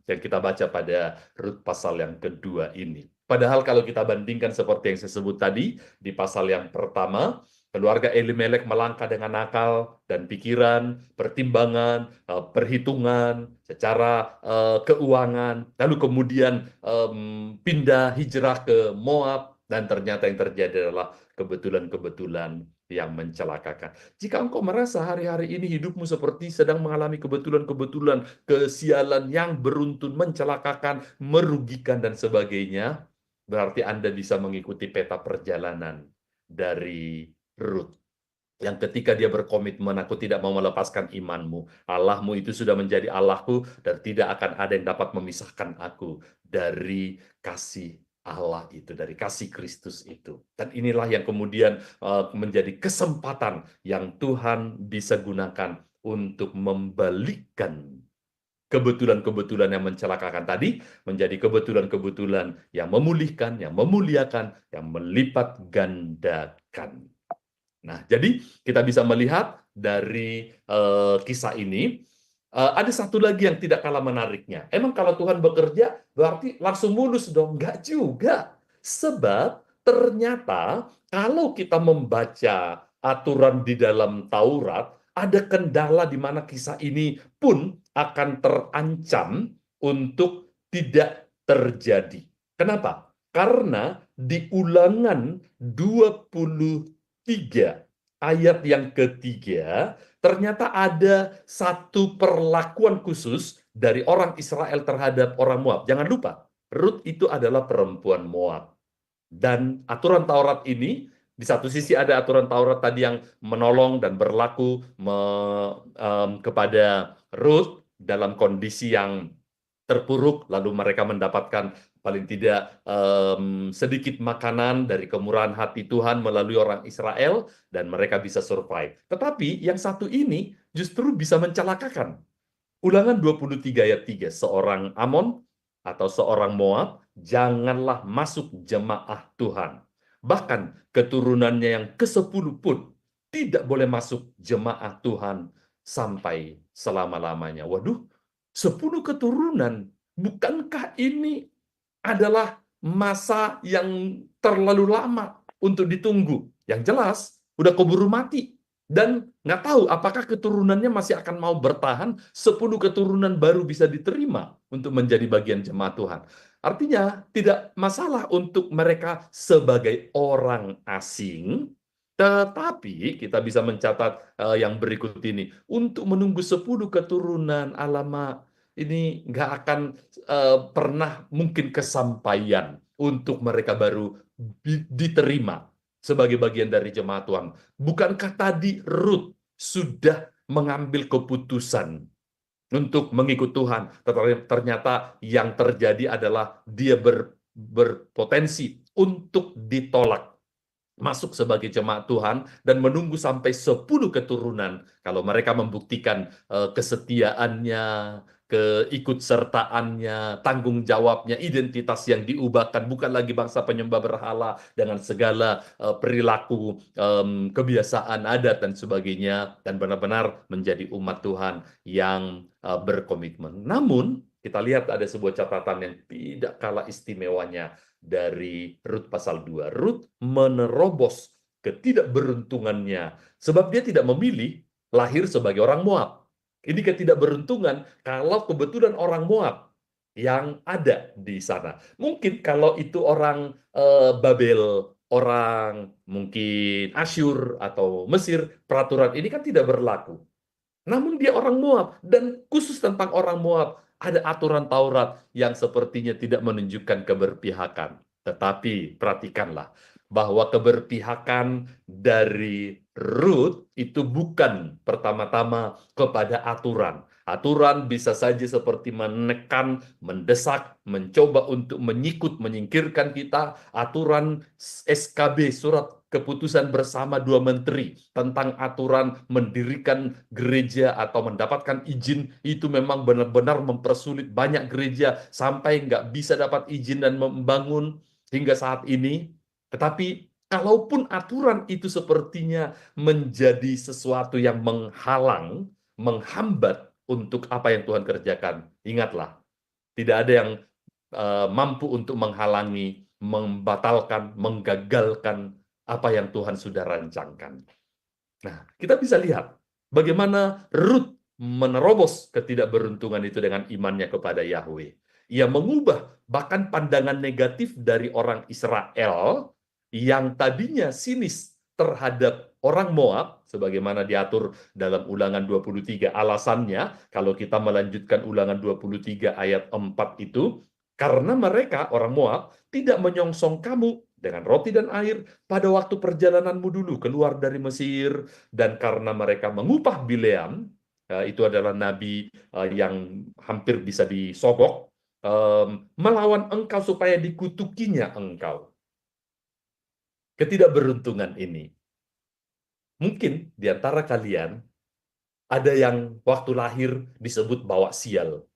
kita baca pada Ruth pasal yang kedua ini. Padahal kalau kita bandingkan seperti yang saya sebut tadi di pasal yang pertama, keluarga Elimelek melangkah dengan akal dan pikiran, pertimbangan, perhitungan, secara keuangan, lalu kemudian pindah hijrah ke Moab, Dan ternyata yang terjadi adalah kebetulan-kebetulan yang mencelakakan. Jika engkau merasa hari-hari ini hidupmu seperti sedang mengalami kebetulan-kebetulan, kesialan yang beruntun, mencelakakan, merugikan, dan sebagainya, berarti Anda bisa mengikuti peta perjalanan dari Ruth. Yang ketika dia berkomitmen, aku tidak mau melepaskan imanmu. Allahmu itu sudah menjadi Allahku, dan tidak akan ada yang dapat memisahkan aku dari kasih Allah itu, dari kasih Kristus itu. Dan inilah yang kemudian menjadi kesempatan yang Tuhan bisa gunakan untuk membalikkan kebetulan-kebetulan yang mencelakakan tadi menjadi kebetulan-kebetulan yang memulihkan, yang memuliakan, yang melipat gandakan. Nah, jadi kita bisa melihat dari kisah ini, ada satu lagi yang tidak kalah menariknya. Emang kalau Tuhan bekerja, berarti langsung mulus dong? Enggak juga. Sebab ternyata kalau kita membaca aturan di dalam Taurat, ada kendala di mana kisah ini pun akan terancam untuk tidak terjadi. Kenapa? Karena di Ulangan 23 ayat yang ketiga, ternyata ada satu perlakuan khusus dari orang Israel terhadap orang Moab. Jangan lupa, Ruth itu adalah perempuan Moab. Dan aturan Taurat ini, di satu sisi ada aturan Taurat tadi yang menolong dan berlaku kepada Ruth dalam kondisi yang terpuruk, lalu mereka mendapatkan paling tidak sedikit makanan dari kemurahan hati Tuhan melalui orang Israel, dan mereka bisa survive. Tetapi yang satu ini justru bisa mencelakakan. Ulangan 23 ayat 3, seorang Amon atau seorang Moab janganlah masuk jemaah Tuhan. Bahkan keturunannya yang ke-10 pun tidak boleh masuk jemaah Tuhan sampai selama-lamanya. Waduh, 10 keturunan. Bukankah ini adalah masa yang terlalu lama untuk ditunggu? Yang jelas, udah keburu mati. Dan nggak tahu apakah keturunannya masih akan mau bertahan, 10 keturunan baru bisa diterima untuk menjadi bagian jemaat Tuhan. Artinya, tidak masalah untuk mereka sebagai orang asing, tetapi kita bisa mencatat yang berikut ini. Untuk menunggu 10 keturunan, alamak, ini nggak akan pernah mungkin kesampaian untuk mereka baru diterima sebagai bagian dari jemaat Tuhan. Bukankah tadi Ruth sudah mengambil keputusan untuk mengikut Tuhan? Tetapi ternyata yang terjadi adalah dia berpotensi untuk ditolak masuk sebagai jemaat Tuhan dan menunggu sampai 10 keturunan kalau mereka membuktikan kesetiaannya, keikutsertaannya, tanggung jawabnya, identitas yang diubahkan, bukan lagi bangsa penyembah berhala dengan segala perilaku, kebiasaan adat dan sebagainya, dan benar-benar menjadi umat Tuhan yang berkomitmen. Namun kita lihat ada sebuah catatan yang tidak kalah istimewanya dari Rut pasal 2. Rut menerobos ketidakberuntungannya sebab dia tidak memilih lahir sebagai orang Moab. Ini ketidakberuntungan kalau kebetulan orang Moab yang ada di sana. Mungkin kalau itu orang Babel, orang mungkin Asyur atau Mesir, peraturan ini kan tidak berlaku. Namun dia orang Moab, dan khusus tentang orang Moab, ada aturan Taurat yang sepertinya tidak menunjukkan keberpihakan. Tetapi perhatikanlah, bahwa keberpihakan dari Ruth itu bukan pertama-tama kepada aturan. Aturan bisa saja seperti menekan, mendesak, mencoba untuk menyikut, menyingkirkan kita. Aturan SKB, surat keputusan bersama 2 menteri tentang aturan mendirikan gereja atau mendapatkan izin, itu memang benar-benar mempersulit banyak gereja sampai nggak bisa dapat izin dan membangun hingga saat ini. Tetapi kalaupun aturan itu sepertinya menjadi sesuatu yang menghalang, menghambat untuk apa yang Tuhan kerjakan, ingatlah, tidak ada yang mampu untuk menghalangi, membatalkan, menggagalkan apa yang Tuhan sudah rancangkan. Nah, kita bisa lihat bagaimana Ruth menerobos ketidakberuntungan itu dengan imannya kepada Yahweh. Ia mengubah bahkan pandangan negatif dari orang Israel yang tadinya sinis terhadap orang Moab, sebagaimana diatur dalam Ulangan 23. Alasannya, kalau kita melanjutkan Ulangan 23 ayat 4 itu, karena mereka, orang Moab, tidak menyongsong kamu dengan roti dan air pada waktu perjalananmu dulu keluar dari Mesir, dan karena mereka mengupah Bileam, itu adalah nabi yang hampir bisa disogok, melawan engkau supaya dikutukinya engkau. Ketidakberuntungan ini, mungkin di antara kalian ada yang waktu lahir disebut bawa sial.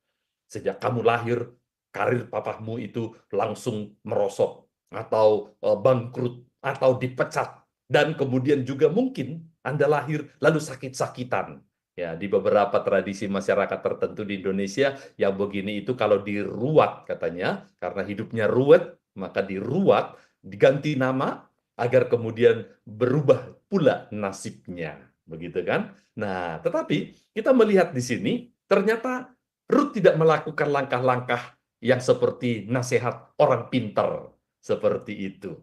Sejak kamu lahir, karir papahmu itu langsung merosot, atau bangkrut, atau dipecat. Dan kemudian juga mungkin Anda lahir lalu sakit-sakitan. Ya, di beberapa tradisi masyarakat tertentu di Indonesia, yang begini itu kalau diruat katanya, karena hidupnya ruwet, maka diruat, diganti nama, agar kemudian berubah pula nasibnya. Begitu kan? Nah, tetapi kita melihat di sini, ternyata Ruth tidak melakukan langkah-langkah yang seperti nasihat orang pintar seperti itu.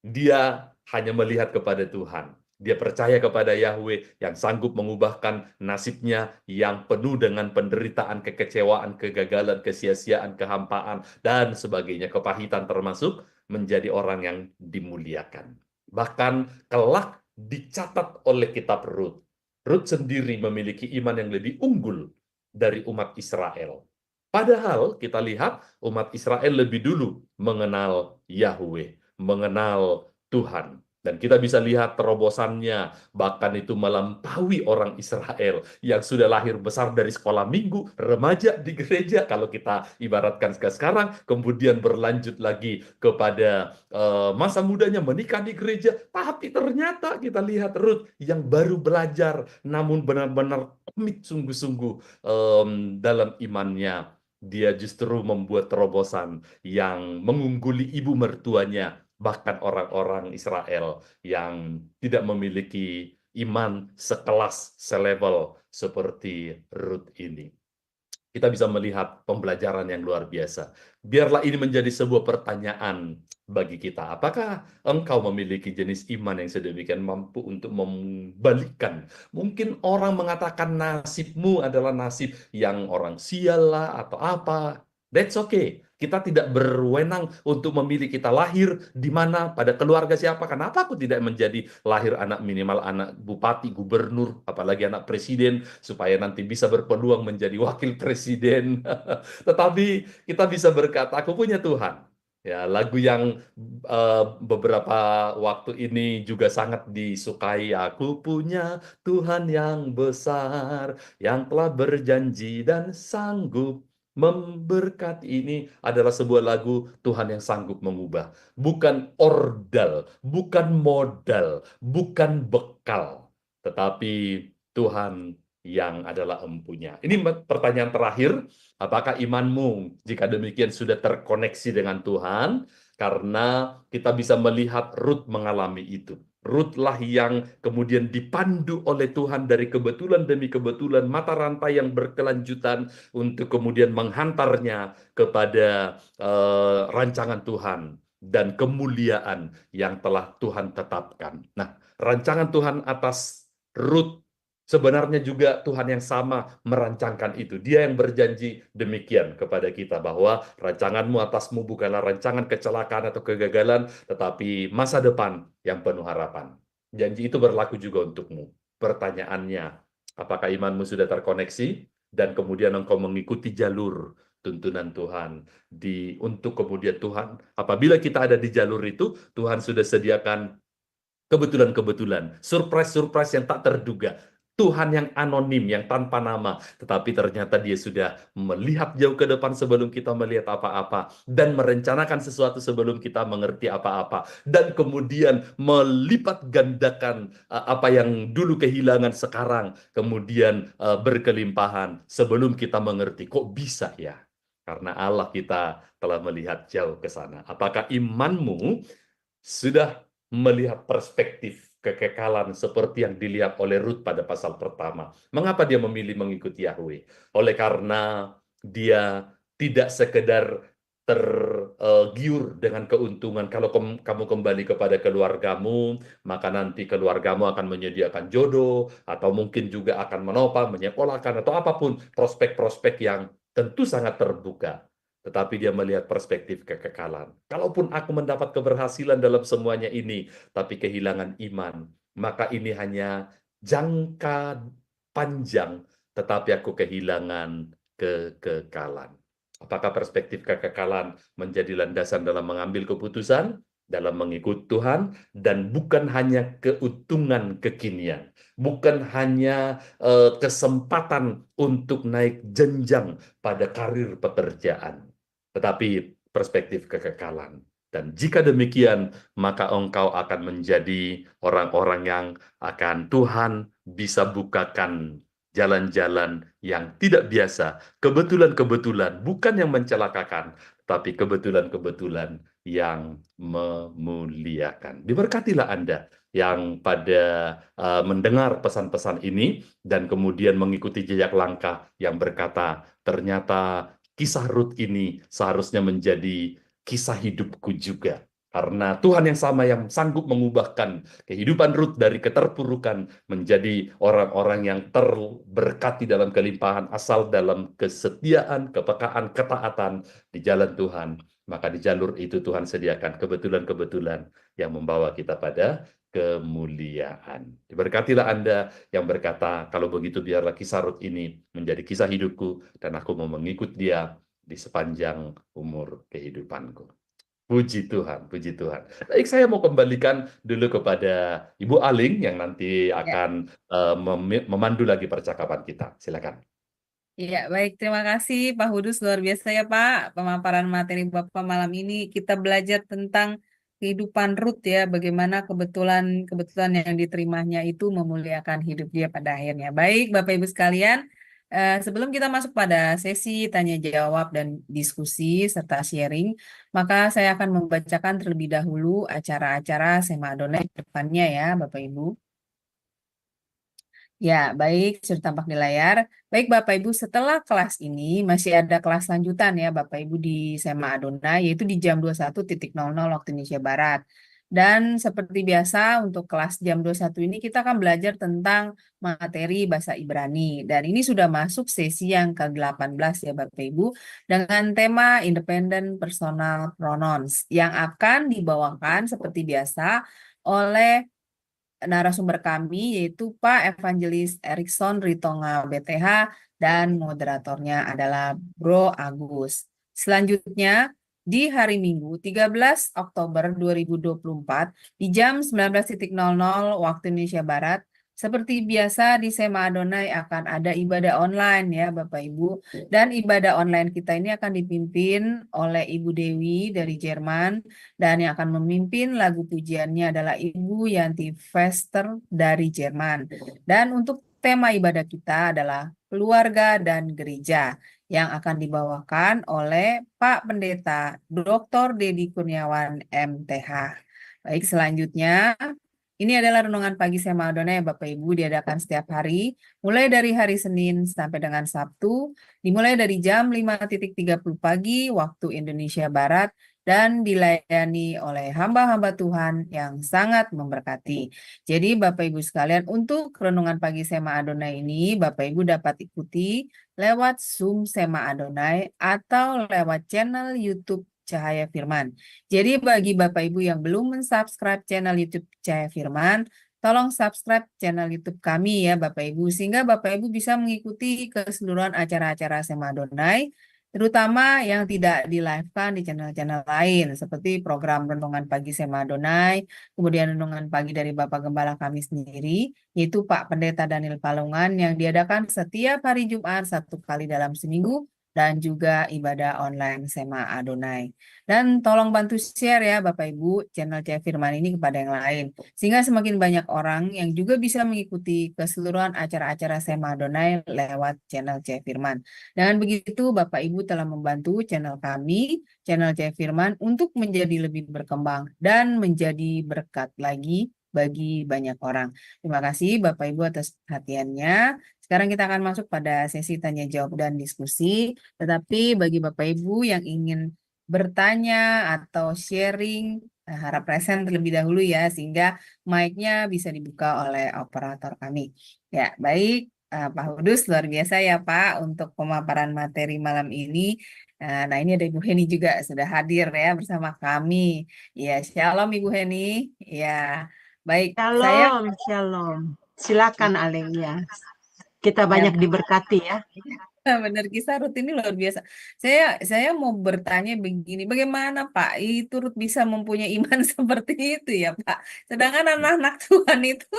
Dia hanya melihat kepada Tuhan. Dia percaya kepada Yahweh yang sanggup mengubahkan nasibnya yang penuh dengan penderitaan, kekecewaan, kegagalan, kesia-siaan, kehampaan, dan sebagainya, kepahitan termasuk, menjadi orang yang dimuliakan. Bahkan kelak dicatat oleh kitab Rut. Rut sendiri memiliki iman yang lebih unggul dari umat Israel. Padahal kita lihat umat Israel lebih dulu mengenal Yahweh, mengenal Tuhan. Dan kita bisa lihat terobosannya, bahkan itu melampaui orang Israel yang sudah lahir besar dari sekolah minggu, remaja di gereja, kalau kita ibaratkan sekarang, kemudian berlanjut lagi kepada masa mudanya menikah di gereja. Tapi ternyata kita lihat Ruth yang baru belajar, namun benar-benar komit sungguh-sungguh dalam imannya. Dia justru membuat terobosan yang mengungguli ibu mertuanya, bahkan orang-orang Israel yang tidak memiliki iman sekelas, selevel seperti Ruth ini. Kita bisa melihat pembelajaran yang luar biasa. Biarlah ini menjadi sebuah pertanyaan bagi kita. Apakah engkau memiliki jenis iman yang sedemikian mampu untuk membalikkan? Mungkin orang mengatakan nasibmu adalah nasib yang orang sial lah atau apa. That's okay. Kita tidak berwenang untuk memilih kita lahir di mana, pada keluarga siapa. Kenapa aku tidak menjadi lahir anak minimal anak bupati, gubernur, apalagi anak presiden, supaya nanti bisa berpeluang menjadi wakil presiden. Tetapi kita bisa berkata, aku punya Tuhan. Ya, lagu yang beberapa waktu ini juga sangat disukai. Aku punya Tuhan yang besar, yang telah berjanji dan sanggup memberkati. Ini adalah sebuah lagu Tuhan yang sanggup mengubah. Bukan ordal, bukan modal, bukan bekal, tetapi Tuhan yang adalah empunya. Ini pertanyaan terakhir, apakah imanmu jika demikian sudah terkoneksi dengan Tuhan? Karena kita bisa melihat Ruth mengalami itu. Ruthlah yang kemudian dipandu oleh Tuhan dari kebetulan demi kebetulan, mata rantai yang berkelanjutan untuk kemudian menghantarnya kepada rancangan Tuhan dan kemuliaan yang telah Tuhan tetapkan. Nah, rancangan Tuhan atas Ruth sebenarnya juga Tuhan yang sama merancangkan itu. Dia yang berjanji demikian kepada kita, bahwa rancanganmu atasmu bukanlah rancangan kecelakaan atau kegagalan, tetapi masa depan yang penuh harapan. Janji itu berlaku juga untukmu. Pertanyaannya, apakah imanmu sudah terkoneksi? Dan kemudian engkau mengikuti jalur tuntunan Tuhan. Untuk kemudian Tuhan, apabila kita ada di jalur itu, Tuhan sudah sediakan kebetulan-kebetulan, surprise-surprise yang tak terduga. Tuhan yang anonim, yang tanpa nama, tetapi ternyata dia sudah melihat jauh ke depan sebelum kita melihat apa-apa, dan merencanakan sesuatu sebelum kita mengerti apa-apa, dan kemudian melipat gandakan apa yang dulu kehilangan sekarang, kemudian berkelimpahan sebelum kita mengerti. Kok bisa ya? Karena Allah kita telah melihat jauh ke sana. Apakah imanmu sudah melihat perspektif kekekalan seperti yang dilihat oleh Ruth pada pasal pertama? Mengapa dia memilih mengikuti Yahweh? Oleh karena dia tidak sekedar tergiur dengan keuntungan. Kalau kamu kembali kepada keluargamu, maka nanti keluargamu akan menyediakan jodoh, atau mungkin juga akan menopang, menyekolahkan, atau apapun prospek-prospek yang tentu sangat terbuka. Tetapi dia melihat perspektif kekekalan. Kalaupun aku mendapat keberhasilan dalam semuanya ini, tapi kehilangan iman, maka ini hanya jangka panjang, tetapi aku kehilangan kekekalan. Apakah perspektif kekekalan menjadi landasan dalam mengambil keputusan, dalam mengikut Tuhan, dan bukan hanya keuntungan kekinian, bukan hanya kesempatan untuk naik jenjang pada karir pekerjaan, tetapi perspektif kekekalan. Dan jika demikian, maka engkau akan menjadi orang-orang yang akan Tuhan bisa bukakan jalan-jalan yang tidak biasa, kebetulan-kebetulan, bukan yang mencelakakan, tapi kebetulan-kebetulan yang memuliakan. Diberkatilah Anda yang pada mendengar pesan-pesan ini dan kemudian mengikuti jejak langkah yang berkata, ternyata kisah Rut ini seharusnya menjadi kisah hidupku juga. Karena Tuhan yang sama yang sanggup mengubahkan kehidupan Rut dari keterpurukan menjadi orang-orang yang terberkati dalam kelimpahan asal dalam kesetiaan, kepekaan, ketaatan di jalan Tuhan. Maka di jalur itu Tuhan sediakan kebetulan-kebetulan yang membawa kita pada kemuliaan. Diberkatilah Anda yang berkata, kalau begitu biarlah kisah Rut ini menjadi kisah hidupku dan aku mau mengikut dia di sepanjang umur kehidupanku. Puji Tuhan, puji Tuhan. Baik, saya mau kembalikan dulu kepada Ibu Aling yang nanti Ya, akan memandu lagi percakapan kita. Silakan. ya, baik. Terima kasih Pak Hudus, luar biasa ya Pak. Pemaparan materi Bapak malam ini kita belajar tentang kehidupan Rut ya, bagaimana kebetulan yang diterimanya itu memuliakan hidup dia pada akhirnya. Baik, Bapak Ibu sekalian, sebelum kita masuk pada sesi tanya jawab dan diskusi serta sharing, maka saya akan membacakan terlebih dahulu acara-acara Sema Adonai ke depannya ya, Bapak Ibu. Ya, baik, sudah tampak di layar. Baik, Bapak Ibu, setelah kelas ini masih ada kelas lanjutan ya, Bapak Ibu di Sema Adonai, yaitu di jam 21.00 waktu Indonesia Barat. Dan seperti biasa, untuk kelas jam 21 ini kita akan belajar tentang materi bahasa Ibrani. Dan ini sudah masuk sesi yang ke-18 ya, Bapak Ibu, dengan tema Independent Personal Pronouns, yang akan dibawakan seperti biasa oleh narasumber kami yaitu Pak Evangelis Erikson Ritonga BTH dan moderatornya adalah Bro Agus. Selanjutnya di hari Minggu 13 Oktober 2024 di jam 19.00 waktu Indonesia Barat, seperti biasa di Sema Adonai akan ada ibadah online ya Bapak Ibu. Dan ibadah online kita ini akan dipimpin oleh Ibu Dewi dari Jerman. Dan yang akan memimpin lagu pujiannya adalah Ibu Yanti Vester dari Jerman. Dan untuk tema ibadah kita adalah keluarga dan gereja yang akan dibawakan oleh Pak Pendeta Dr. Dedi Kurniawan MTH. Baik, selanjutnya ini adalah renungan pagi Sema Adonai Bapak Ibu, diadakan setiap hari, mulai dari hari Senin sampai dengan Sabtu, dimulai dari jam 5.30 pagi waktu Indonesia Barat, dan dilayani oleh hamba-hamba Tuhan yang sangat memberkati. Jadi Bapak Ibu sekalian, untuk renungan pagi Sema Adonai ini, Bapak Ibu dapat ikuti lewat Zoom Sema Adonai atau lewat channel YouTube Cahaya Firman. Jadi bagi Bapak Ibu yang belum mensubscribe channel YouTube Cahaya Firman, tolong subscribe channel YouTube kami ya Bapak Ibu, sehingga Bapak Ibu bisa mengikuti keseluruhan acara-acara Sema Adonai, terutama yang tidak di-live-kan di channel-channel lain, seperti program Renungan Pagi Sema Adonai, kemudian Renungan Pagi dari Bapak Gembala kami sendiri, yaitu Pak Pendeta Daniel Palungan yang diadakan setiap hari Jumat 1 kali dalam seminggu, dan juga ibadah online Sema Adonai. Dan tolong bantu share ya Bapak Ibu channel Cahaya Firman ini kepada yang lain, sehingga semakin banyak orang yang juga bisa mengikuti keseluruhan acara-acara Sema Adonai lewat channel Cahaya Firman. Dengan begitu Bapak Ibu telah membantu channel kami, channel Cahaya Firman, untuk menjadi lebih berkembang dan menjadi berkat lagi bagi banyak orang. Terima kasih Bapak Ibu atas perhatiannya. Sekarang kita akan masuk pada sesi tanya jawab dan diskusi. Tetapi bagi Bapak Ibu yang ingin bertanya atau sharing, harap present terlebih dahulu ya, sehingga mic-nya bisa dibuka oleh operator kami. Ya, baik, Pak Hudus, luar biasa ya Pak untuk pemaparan materi malam ini. Nah, ini ada Ibu Heni juga sudah hadir ya bersama kami. Ya, shalom Ibu Heni. Ya, baik, saya Shalom, shalom. Silakan Alia. Kita ya, banyak diberkati ya. benar, kisah Ruth ini luar biasa. Saya mau bertanya begini, bagaimana Pak itu Ruth bisa mempunyai iman seperti itu ya Pak? Sedangkan anak-anak Tuhan itu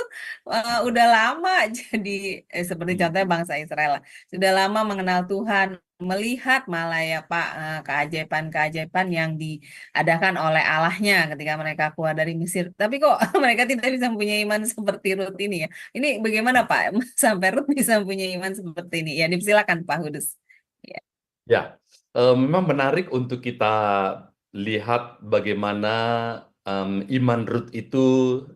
udah lama jadi seperti contohnya bangsa Israel lah, sudah lama mengenal Tuhan, melihat malah ya Pak keajaiban-keajaiban yang diadakan oleh Allahnya ketika mereka keluar dari Mesir. Tapi kok mereka tidak bisa mempunyai iman seperti Ruth ini ya? Ini bagaimana Pak sampai Ruth bisa mempunyai iman seperti ini? Ya, dipersilakan Pak Hudus. Ya. Ya, memang menarik untuk kita lihat bagaimana iman Ruth itu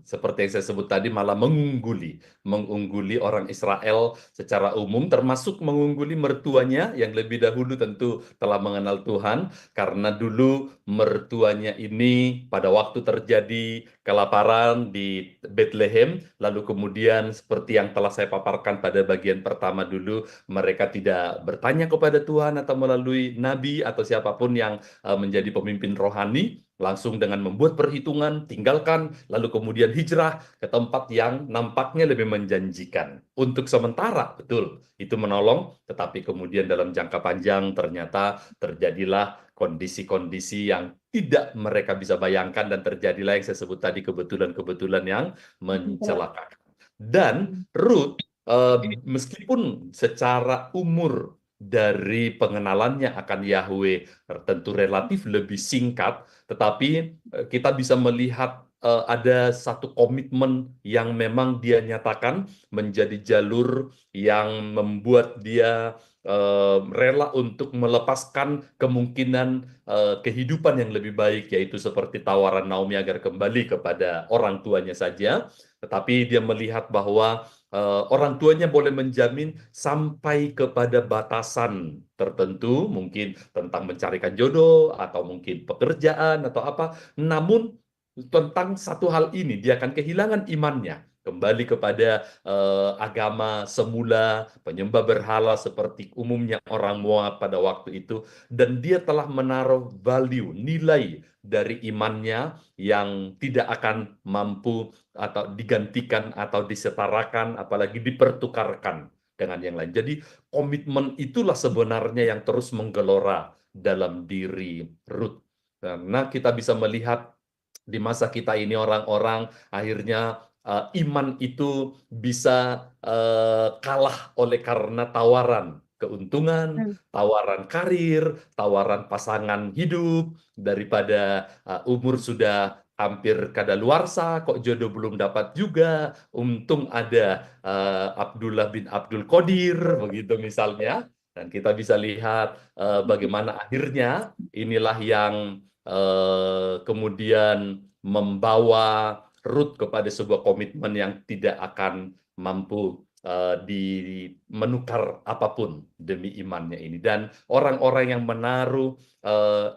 seperti yang saya sebut tadi malah mengungguli orang Israel secara umum, termasuk mengungguli mertuanya yang lebih dahulu tentu telah mengenal Tuhan, karena dulu mertuanya ini pada waktu terjadi kelaparan di Bethlehem, lalu kemudian seperti yang telah saya paparkan pada bagian pertama dulu, mereka tidak bertanya kepada Tuhan atau melalui nabi atau siapapun yang menjadi pemimpin rohani, langsung dengan membuat perhitungan, tinggalkan, lalu kemudian hijrah ke tempat yang nampaknya lebih menjanjikan. Untuk sementara, betul, itu menolong, tetapi kemudian dalam jangka panjang ternyata terjadilah kondisi-kondisi yang tidak mereka bisa bayangkan, dan terjadilah yang saya sebut tadi kebetulan-kebetulan yang mencelakakan. Dan Ruth, meskipun secara umur dari pengenalannya akan Yahweh tentu relatif lebih singkat, tetapi kita bisa melihat ada satu komitmen yang memang dia nyatakan menjadi jalur yang membuat dia rela untuk melepaskan kemungkinan kehidupan yang lebih baik, yaitu seperti tawaran Naomi agar kembali kepada orang tuanya saja, tetapi dia melihat bahwa orang tuanya boleh menjamin sampai kepada batasan tertentu, mungkin tentang mencarikan jodoh, atau mungkin pekerjaan, atau apa. Namun, tentang satu hal ini, dia akan kehilangan imannya, kembali kepada agama semula, penyembah berhala seperti umumnya orang Moab pada waktu itu, dan dia telah menaruh value, nilai dari imannya yang tidak akan mampu atau digantikan atau disetarakan, apalagi dipertukarkan dengan yang lain. Jadi komitmen itulah sebenarnya yang terus menggelora dalam diri Ruth. Karena kita bisa melihat di masa kita ini orang-orang akhirnya iman itu bisa kalah oleh karena tawaran keuntungan, tawaran karir, tawaran pasangan hidup, daripada umur sudah hampir kadaluarsa, kok jodoh belum dapat juga, untung ada Abdullah bin Abdul Qadir, begitu misalnya. Dan kita bisa lihat bagaimana akhirnya inilah yang kemudian membawa Ruth kepada sebuah komitmen yang tidak akan mampu menukar apapun demi imannya ini. Dan orang-orang yang menaruh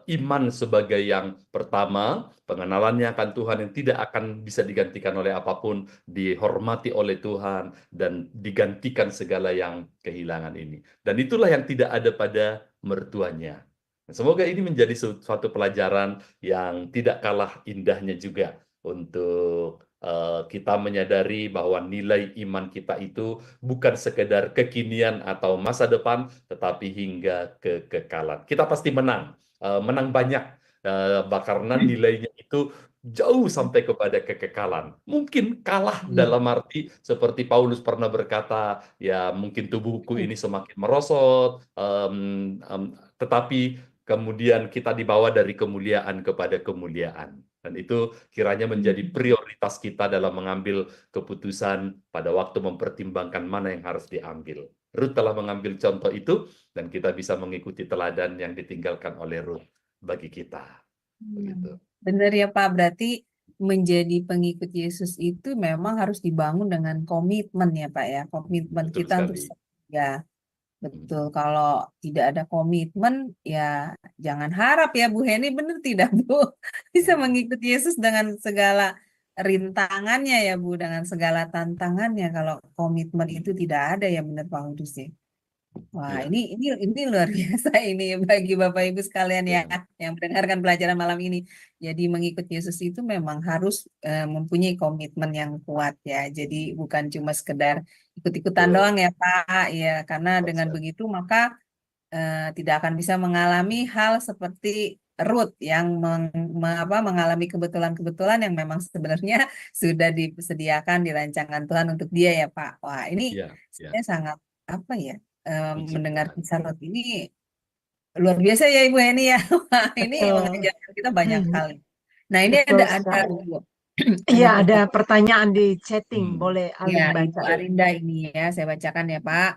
iman sebagai yang pertama, pengenalannya akan Tuhan yang tidak akan bisa digantikan oleh apapun, dihormati oleh Tuhan, dan digantikan segala yang kehilangan ini. Dan itulah yang tidak ada pada mertuanya. Semoga ini menjadi suatu pelajaran yang tidak kalah indahnya juga untuk kita menyadari bahwa nilai iman kita itu bukan sekedar kekinian atau masa depan, tetapi hingga kekekalan. Kita pasti menang banyak, karena nilainya itu jauh sampai kepada kekekalan. Mungkin kalah dalam arti seperti Paulus pernah berkata, ya mungkin tubuhku ini semakin merosot, tetapi kemudian kita dibawa dari kemuliaan kepada kemuliaan. Dan itu kiranya menjadi prioritas kita dalam mengambil keputusan pada waktu mempertimbangkan mana yang harus diambil. Ruth telah mengambil contoh itu, dan kita bisa mengikuti teladan yang ditinggalkan oleh Ruth bagi kita. Begitu. Benar ya Pak, berarti menjadi pengikut Yesus itu memang harus dibangun dengan komitmen ya Pak ya, komitmen Betul kita untuk sekali. ya. Betul, kalau tidak ada komitmen, ya jangan harap ya Bu Heni, benar tidak Bu? Bisa mengikuti Yesus dengan segala rintangannya ya Bu, dengan segala tantangannya. Kalau komitmen itu tidak ada ya, benar Pak Kudus ya. Wah, Iya, ini luar biasa ini bagi Bapak Ibu sekalian ya iya, yang mendengarkan pelajaran malam ini. Jadi mengikuti Yesus itu memang harus mempunyai komitmen yang kuat ya. Jadi bukan cuma sekedar ikut-ikutan betul. doang ya Pak. Ya, karena Tepat dengan sekali. begitu maka tidak akan bisa mengalami hal seperti Ruth yang mengalami kebetulan-kebetulan yang memang sebenarnya sudah disediakan di rancangan Tuhan untuk dia ya Pak. Wah, ini Iya, iya. saya sangat apa ya Puji mendengar Tuhan. kisah Ruth ini luar biasa ya Ibu Heni ya. Wah, ini Betul. mengajarkan kita banyak Hmm, hal. Nah, ini betul ada sekali. ada Iya, ada pertanyaan. pertanyaan di chatting. Hmm, Boleh Ya, Aling Ibu baca. oke, Arinda ini ya, saya bacakan ya Pak.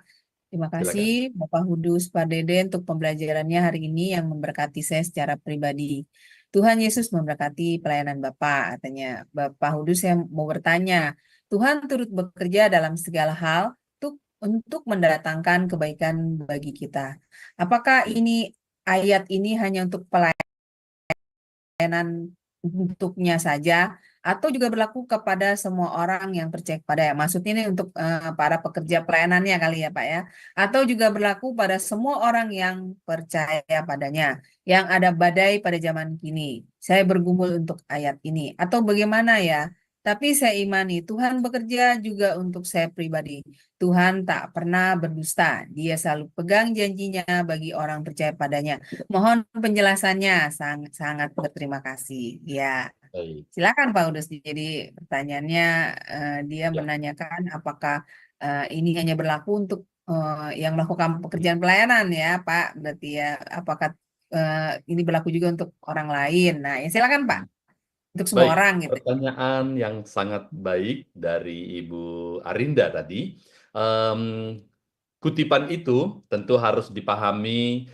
Terima kasih silakan. Bapak Hudus Pak Dede untuk pembelajarannya hari ini yang memberkati saya secara pribadi. Tuhan Yesus memberkati pelayanan Bapak, katanya. Bapak Hudus, saya mau bertanya, Tuhan turut bekerja dalam segala hal untuk mendatangkan kebaikan bagi kita. Apakah ayat ini hanya untuk pelayanan untuknya saja atau juga berlaku kepada semua orang yang percaya kepada ya. Maksudnya ini untuk para pekerja pelayanannya kali ya Pak ya. Atau juga berlaku pada semua orang yang percaya padanya. Yang ada badai pada zaman kini. Saya bergumul untuk ayat ini. Atau bagaimana ya? Tapi saya imani Tuhan bekerja juga untuk saya pribadi. Tuhan tak pernah berdusta. Dia selalu pegang janjinya bagi orang percaya padanya. Mohon penjelasannya, sangat berterima kasih. Ya, Baik. silakan Pak Udus. Jadi pertanyaannya dia Ya. menanyakan apakah ini hanya berlaku untuk yang melakukan pekerjaan pelayanan ya Pak. Berarti ya apakah ini berlaku juga untuk orang lain. Nah, ya silakan Pak. Untuk semua Baik, orang gitu. pertanyaan yang sangat baik dari Ibu Arinda tadi. Em, Kutipan itu tentu harus dipahami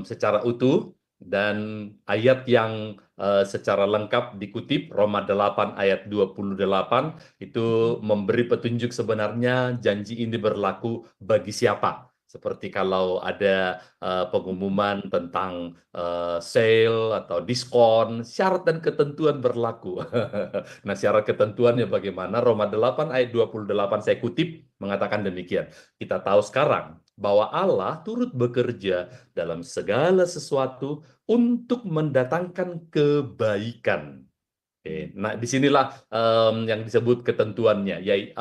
secara utuh dan ayat yang secara lengkap dikutip Roma 8 ayat 28 itu memberi petunjuk sebenarnya janji ini berlaku bagi siapa. Seperti kalau ada pengumuman tentang sale atau diskon, syarat dan ketentuan berlaku. Nah, syarat ketentuannya bagaimana? Roma 8 ayat 28 saya kutip mengatakan demikian. Kita tahu sekarang bahwa Allah turut bekerja dalam segala sesuatu untuk mendatangkan kebaikan. Oke, nah disinilah yang disebut ketentuannya, yaitu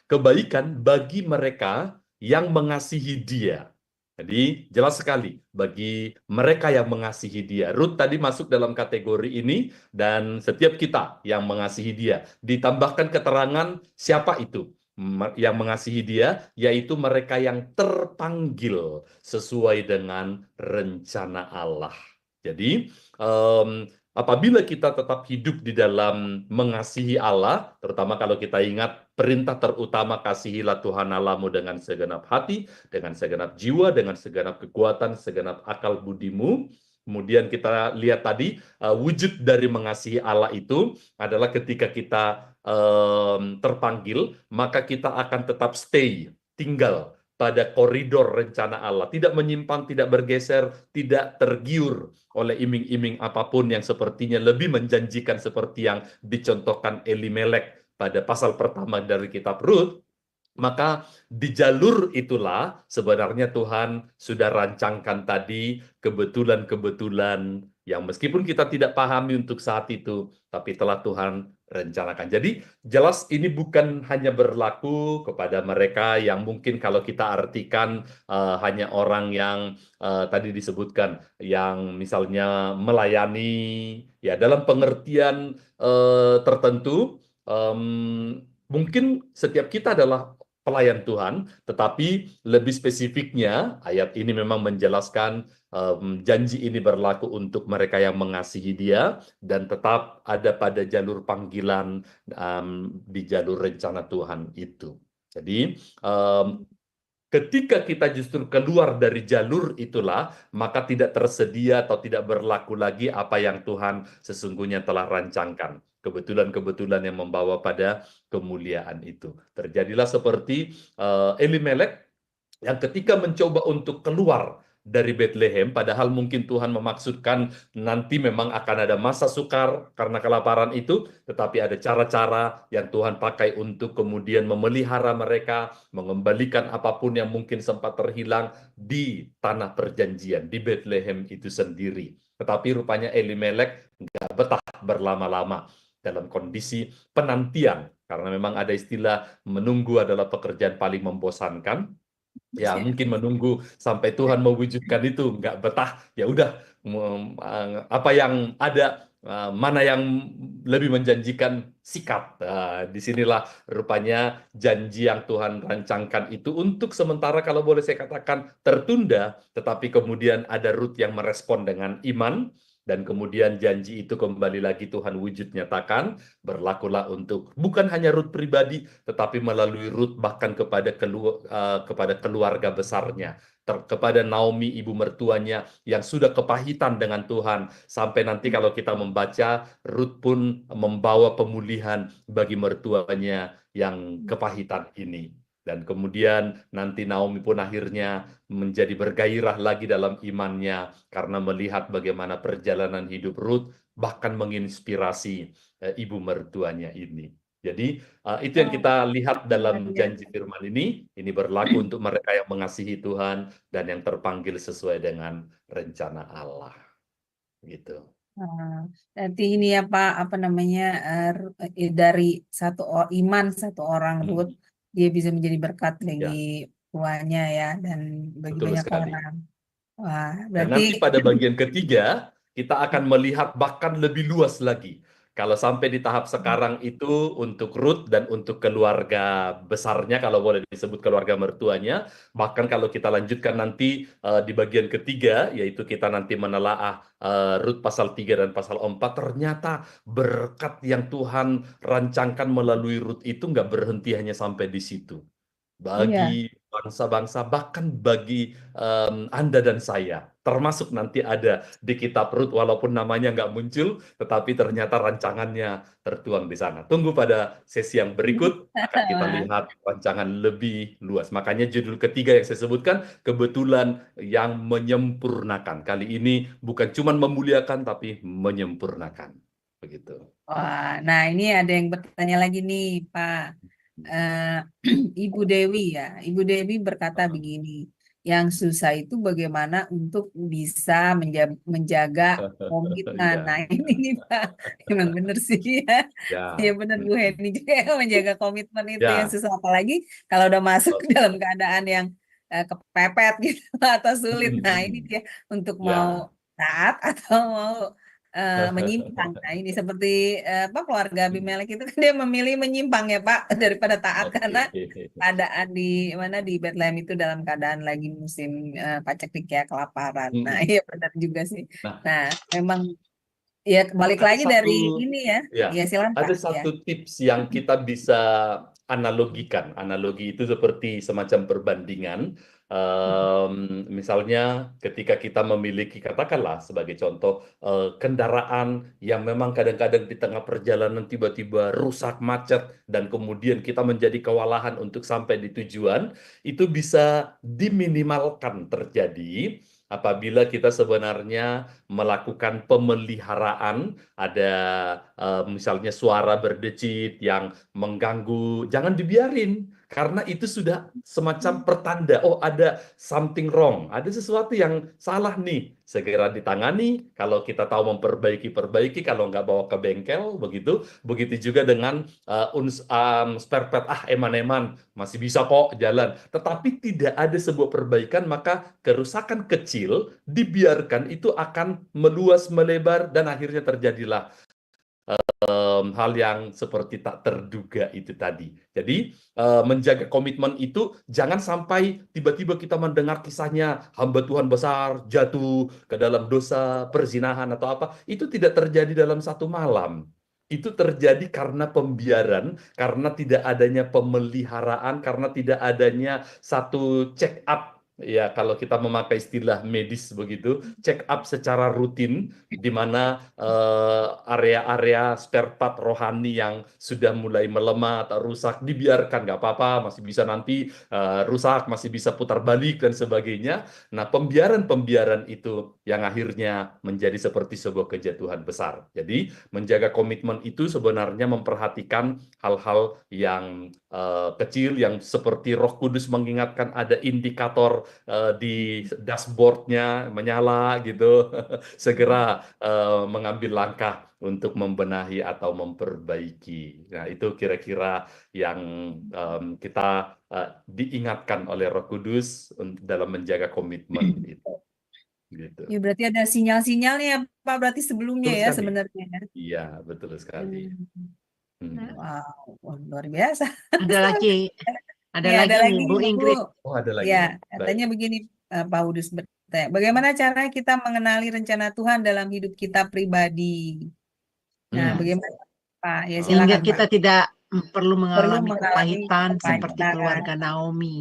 kebaikan bagi mereka yang mengasihi Dia. Jadi jelas sekali bagi mereka yang mengasihi Dia. Ruth tadi masuk dalam kategori ini dan setiap kita yang mengasihi Dia. Ditambahkan keterangan siapa itu yang mengasihi Dia, yaitu mereka yang terpanggil sesuai dengan rencana Allah. Jadi apabila kita tetap hidup di dalam mengasihi Allah, terutama kalau kita ingat perintah terutama kasihilah Tuhan Allahmu dengan segenap hati, dengan segenap jiwa, dengan segenap kekuatan, segenap akal budimu. Kemudian kita lihat tadi wujud dari mengasihi Allah itu adalah ketika kita terpanggil, maka kita akan tetap tinggal pada koridor rencana Allah, tidak menyimpang, tidak bergeser, tidak tergiur oleh iming-iming apapun yang sepertinya lebih menjanjikan seperti yang dicontohkan Elimelek pada pasal pertama dari kitab Rut. Maka di jalur itulah sebenarnya Tuhan sudah rancangkan tadi kebetulan-kebetulan yang meskipun kita tidak pahami untuk saat itu, tapi telah Tuhan rencanakan. Jadi jelas ini bukan hanya berlaku kepada mereka yang mungkin kalau kita artikan hanya orang yang tadi disebutkan, yang misalnya melayani ya dalam pengertian tertentu. Mungkin setiap kita adalah pelayan Tuhan, tetapi lebih spesifiknya ayat ini memang menjelaskan janji ini berlaku untuk mereka yang mengasihi Dia dan tetap ada pada jalur panggilan di jalur rencana Tuhan itu. Jadi ketika kita justru keluar dari jalur itulah, maka tidak tersedia atau tidak berlaku lagi apa yang Tuhan sesungguhnya telah rancangkan. Kebetulan-kebetulan yang membawa pada kemuliaan itu. Terjadilah seperti Elimelek yang ketika mencoba untuk keluar dari Bethlehem, padahal mungkin Tuhan memaksudkan nanti memang akan ada masa sukar karena kelaparan itu, tetapi ada cara-cara yang Tuhan pakai untuk kemudian memelihara mereka, mengembalikan apapun yang mungkin sempat terhilang di tanah perjanjian, di Bethlehem itu sendiri. Tetapi rupanya Elimelek nggak betah berlama-lama dalam kondisi penantian, karena memang ada istilah menunggu adalah pekerjaan paling membosankan. Ya mungkin menunggu sampai Tuhan mewujudkan itu nggak betah, ya udah apa yang ada, mana yang lebih menjanjikan sikat. Disinilah rupanya janji yang Tuhan rancangkan itu untuk sementara, kalau boleh saya katakan, tertunda, tetapi kemudian ada Rut yang merespon dengan iman. Dan kemudian janji itu kembali lagi Tuhan wujud nyatakan, berlakulah untuk bukan hanya Rut pribadi, tetapi melalui Rut bahkan kepada keluarga besarnya, kepada Naomi ibu mertuanya yang sudah kepahitan dengan Tuhan. Sampai nanti kalau kita membaca, Rut pun membawa pemulihan bagi mertuanya yang kepahitan ini. Dan kemudian nanti Naomi pun akhirnya menjadi bergairah lagi dalam imannya karena melihat bagaimana perjalanan hidup Rut bahkan menginspirasi ibu mertuanya ini. Jadi itu yang kita lihat dalam janji firman ini berlaku untuk mereka yang mengasihi Tuhan dan yang terpanggil sesuai dengan rencana Allah. Gitu. Nanti ini ya Pak, apa namanya, dari iman satu orang Ruth, dia bisa menjadi berkat bagi tuanya ya, dan bagi Betul banyak sekali. orang. Wah, Dan berarti nanti pada bagian ketiga, kita akan melihat bahkan lebih luas lagi. Kalau sampai di tahap sekarang itu untuk Ruth dan untuk keluarga besarnya, kalau boleh disebut keluarga mertuanya, bahkan kalau kita lanjutkan nanti di bagian ketiga, yaitu kita nanti menelaah Ruth pasal 3 dan pasal 4, ternyata berkat yang Tuhan rancangkan melalui Ruth itu nggak berhenti hanya sampai di situ. Bagi bangsa-bangsa, bahkan bagi Anda dan saya, termasuk nanti ada di kitab Rut, walaupun namanya nggak muncul, tetapi ternyata rancangannya tertuang di sana. Tunggu pada sesi yang berikut, akan kita lihat rancangan lebih luas. Makanya judul ketiga yang saya sebutkan, kebetulan yang menyempurnakan. Kali ini bukan cuma memuliakan, tapi menyempurnakan. Begitu. Wah, nah ini ada yang bertanya lagi nih Pak. Ibu Dewi ya, Ibu Dewi berkata begini, yang susah itu bagaimana untuk bisa menjaga komitmen. Nah ini nih Pak, emang bener sih ya, ya bener Bu Heni juga yang menjaga komitmen itu yang susah, apalagi kalau udah masuk dalam keadaan yang kepepet gitu atau sulit. Nah ini dia untuk mau taat atau mau menyimpang. Nah ini seperti keluarga Abimelek itu kan dia memilih menyimpang ya Pak daripada taat, karena keadaan di Bethlehem itu dalam keadaan lagi musim paceklik ya, kelaparan. Nah iya benar juga sih. Nah memang ya balik lagi dari ini ya. Ya silakan Pak. Ada satu tips yang kita bisa analogikan. Analogi itu seperti semacam perbandingan. Misalnya ketika kita memiliki, katakanlah sebagai contoh, kendaraan yang memang kadang-kadang di tengah perjalanan tiba-tiba rusak, macet, dan kemudian kita menjadi kewalahan untuk sampai di tujuan, itu bisa diminimalkan terjadi apabila kita sebenarnya melakukan pemeliharaan. Ada misalnya suara berdecit yang mengganggu, jangan dibiarin, karena itu sudah semacam pertanda, oh ada something wrong, ada sesuatu yang salah nih, segera ditangani. Kalau kita tahu perbaiki, kalau nggak bawa ke bengkel, begitu juga dengan spare part, eman-eman, masih bisa kok jalan. Tetapi tidak ada sebuah perbaikan, maka kerusakan kecil dibiarkan itu akan meluas, melebar, dan akhirnya terjadilah hal yang seperti tak terduga itu tadi. Jadi menjaga komitmen itu jangan sampai tiba-tiba kita mendengar kisahnya hamba Tuhan besar jatuh ke dalam dosa perzinahan atau apa. Itu tidak terjadi dalam satu malam. Itu terjadi karena pembiaran, karena tidak adanya pemeliharaan, karena tidak adanya satu check up ya kalau kita memakai istilah medis begitu, check up secara rutin di mana area-area spare part rohani yang sudah mulai melemah atau rusak dibiarkan, nggak apa-apa, masih bisa nanti rusak, masih bisa putar balik dan sebagainya. Nah, pembiaran-pembiaran itu yang akhirnya menjadi seperti sebuah kejatuhan besar. Jadi, menjaga komitmen itu sebenarnya memperhatikan hal-hal yang kecil yang seperti Roh Kudus mengingatkan ada indikator di dashboardnya menyala gitu, segera mengambil langkah untuk membenahi atau memperbaiki. Nah, itu kira-kira yang kita diingatkan oleh Roh Kudus dalam menjaga komitmen itu. Gitu. Ya, berarti ada sinyal-sinyalnya ya, Pak, berarti sebelumnya Betul ya sekali. sebenarnya. Iya, betul sekali. Wow, luar biasa. Ada lagi Ya, ada lagi Bu Ingrid. Oh, ada lagi. Ya, katanya begini, Pak Udus bertanya, bagaimana caranya kita mengenali rencana Tuhan dalam hidup kita pribadi? Nah, bagaimana Pak? Ya, Sehingga silakan kita Pak. tidak perlu mengalami mengalami kepahitan seperti kepahitan. keluarga Naomi.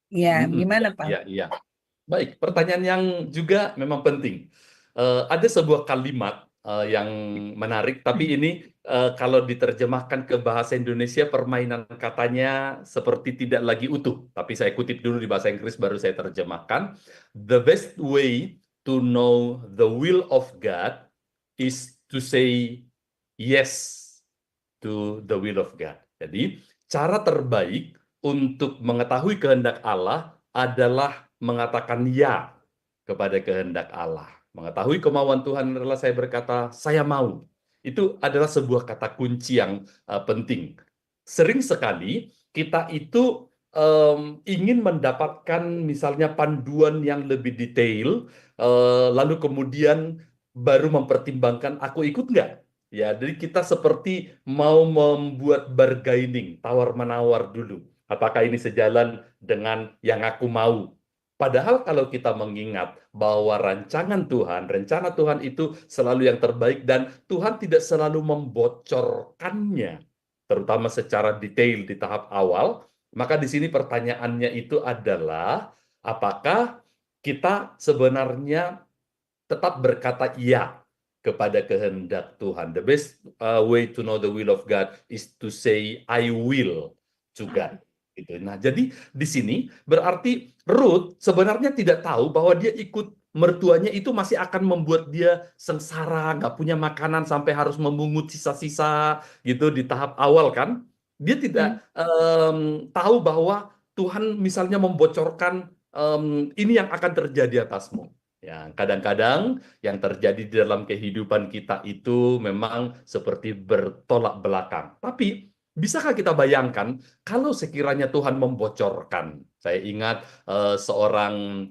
Ya, gimana Pak? Iya. Baik, pertanyaan yang juga memang penting. Ada sebuah kalimat yang menarik, tapi ini kalau diterjemahkan ke bahasa Indonesia, permainan katanya seperti tidak lagi utuh. Tapi saya kutip dulu di bahasa Inggris, baru saya terjemahkan. The best way to know the will of God is to say yes to the will of God. Jadi, cara terbaik untuk mengetahui kehendak Allah adalah mengatakan ya kepada kehendak Allah. Mengetahui kemauan Tuhan adalah saya berkata, saya mau. Itu adalah sebuah kata kunci yang penting. Sering sekali kita itu ingin mendapatkan misalnya panduan yang lebih detail, lalu kemudian baru mempertimbangkan aku ikut nggak? Ya, jadi kita seperti mau membuat bargaining, tawar-menawar dulu. Apakah ini sejalan dengan yang aku mau? Padahal kalau kita mengingat bahwa rencana Tuhan itu selalu yang terbaik dan Tuhan tidak selalu membocorkannya, terutama secara detail di tahap awal, maka di sini pertanyaannya itu adalah apakah kita sebenarnya tetap berkata iya kepada kehendak Tuhan. The best way to know the will of God is to say I will to God. Gitu. Nah, jadi di sini berarti Ruth sebenarnya tidak tahu bahwa dia ikut mertuanya itu masih akan membuat dia sengsara, nggak punya makanan sampai harus memungut sisa-sisa gitu di tahap awal kan. Dia tidak tahu bahwa Tuhan misalnya membocorkan ini yang akan terjadi atasmu. Ya, kadang-kadang yang terjadi di dalam kehidupan kita itu memang seperti bertolak belakang. Tapi bisakah kita bayangkan kalau sekiranya Tuhan membocorkan? Saya ingat seorang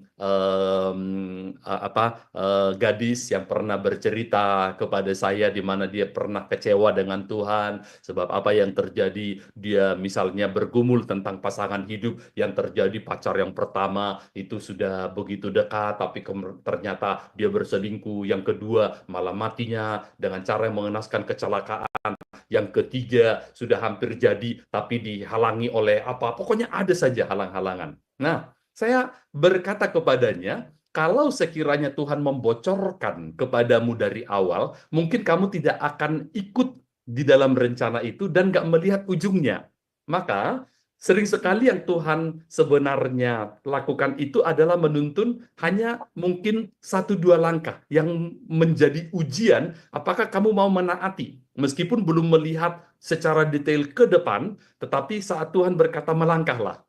gadis yang pernah bercerita kepada saya di mana dia pernah kecewa dengan Tuhan sebab apa yang terjadi, dia misalnya bergumul tentang pasangan hidup, yang terjadi pacar yang pertama itu sudah begitu dekat tapi ternyata dia berselingkuh, yang kedua malah matinya dengan cara yang mengenaskan kecelakaan, yang ketiga sudah hampir jadi tapi dihalangi oleh apa, pokoknya ada saja halang-halangan. Nah, saya berkata kepadanya, kalau sekiranya Tuhan membocorkan kepadamu dari awal, mungkin kamu tidak akan ikut di dalam rencana itu dan nggak melihat ujungnya. Maka sering sekali yang Tuhan sebenarnya lakukan itu adalah menuntun hanya mungkin 1-2 langkah yang menjadi ujian apakah kamu mau menaati. Meskipun belum melihat secara detail ke depan, tetapi saat Tuhan berkata melangkahlah.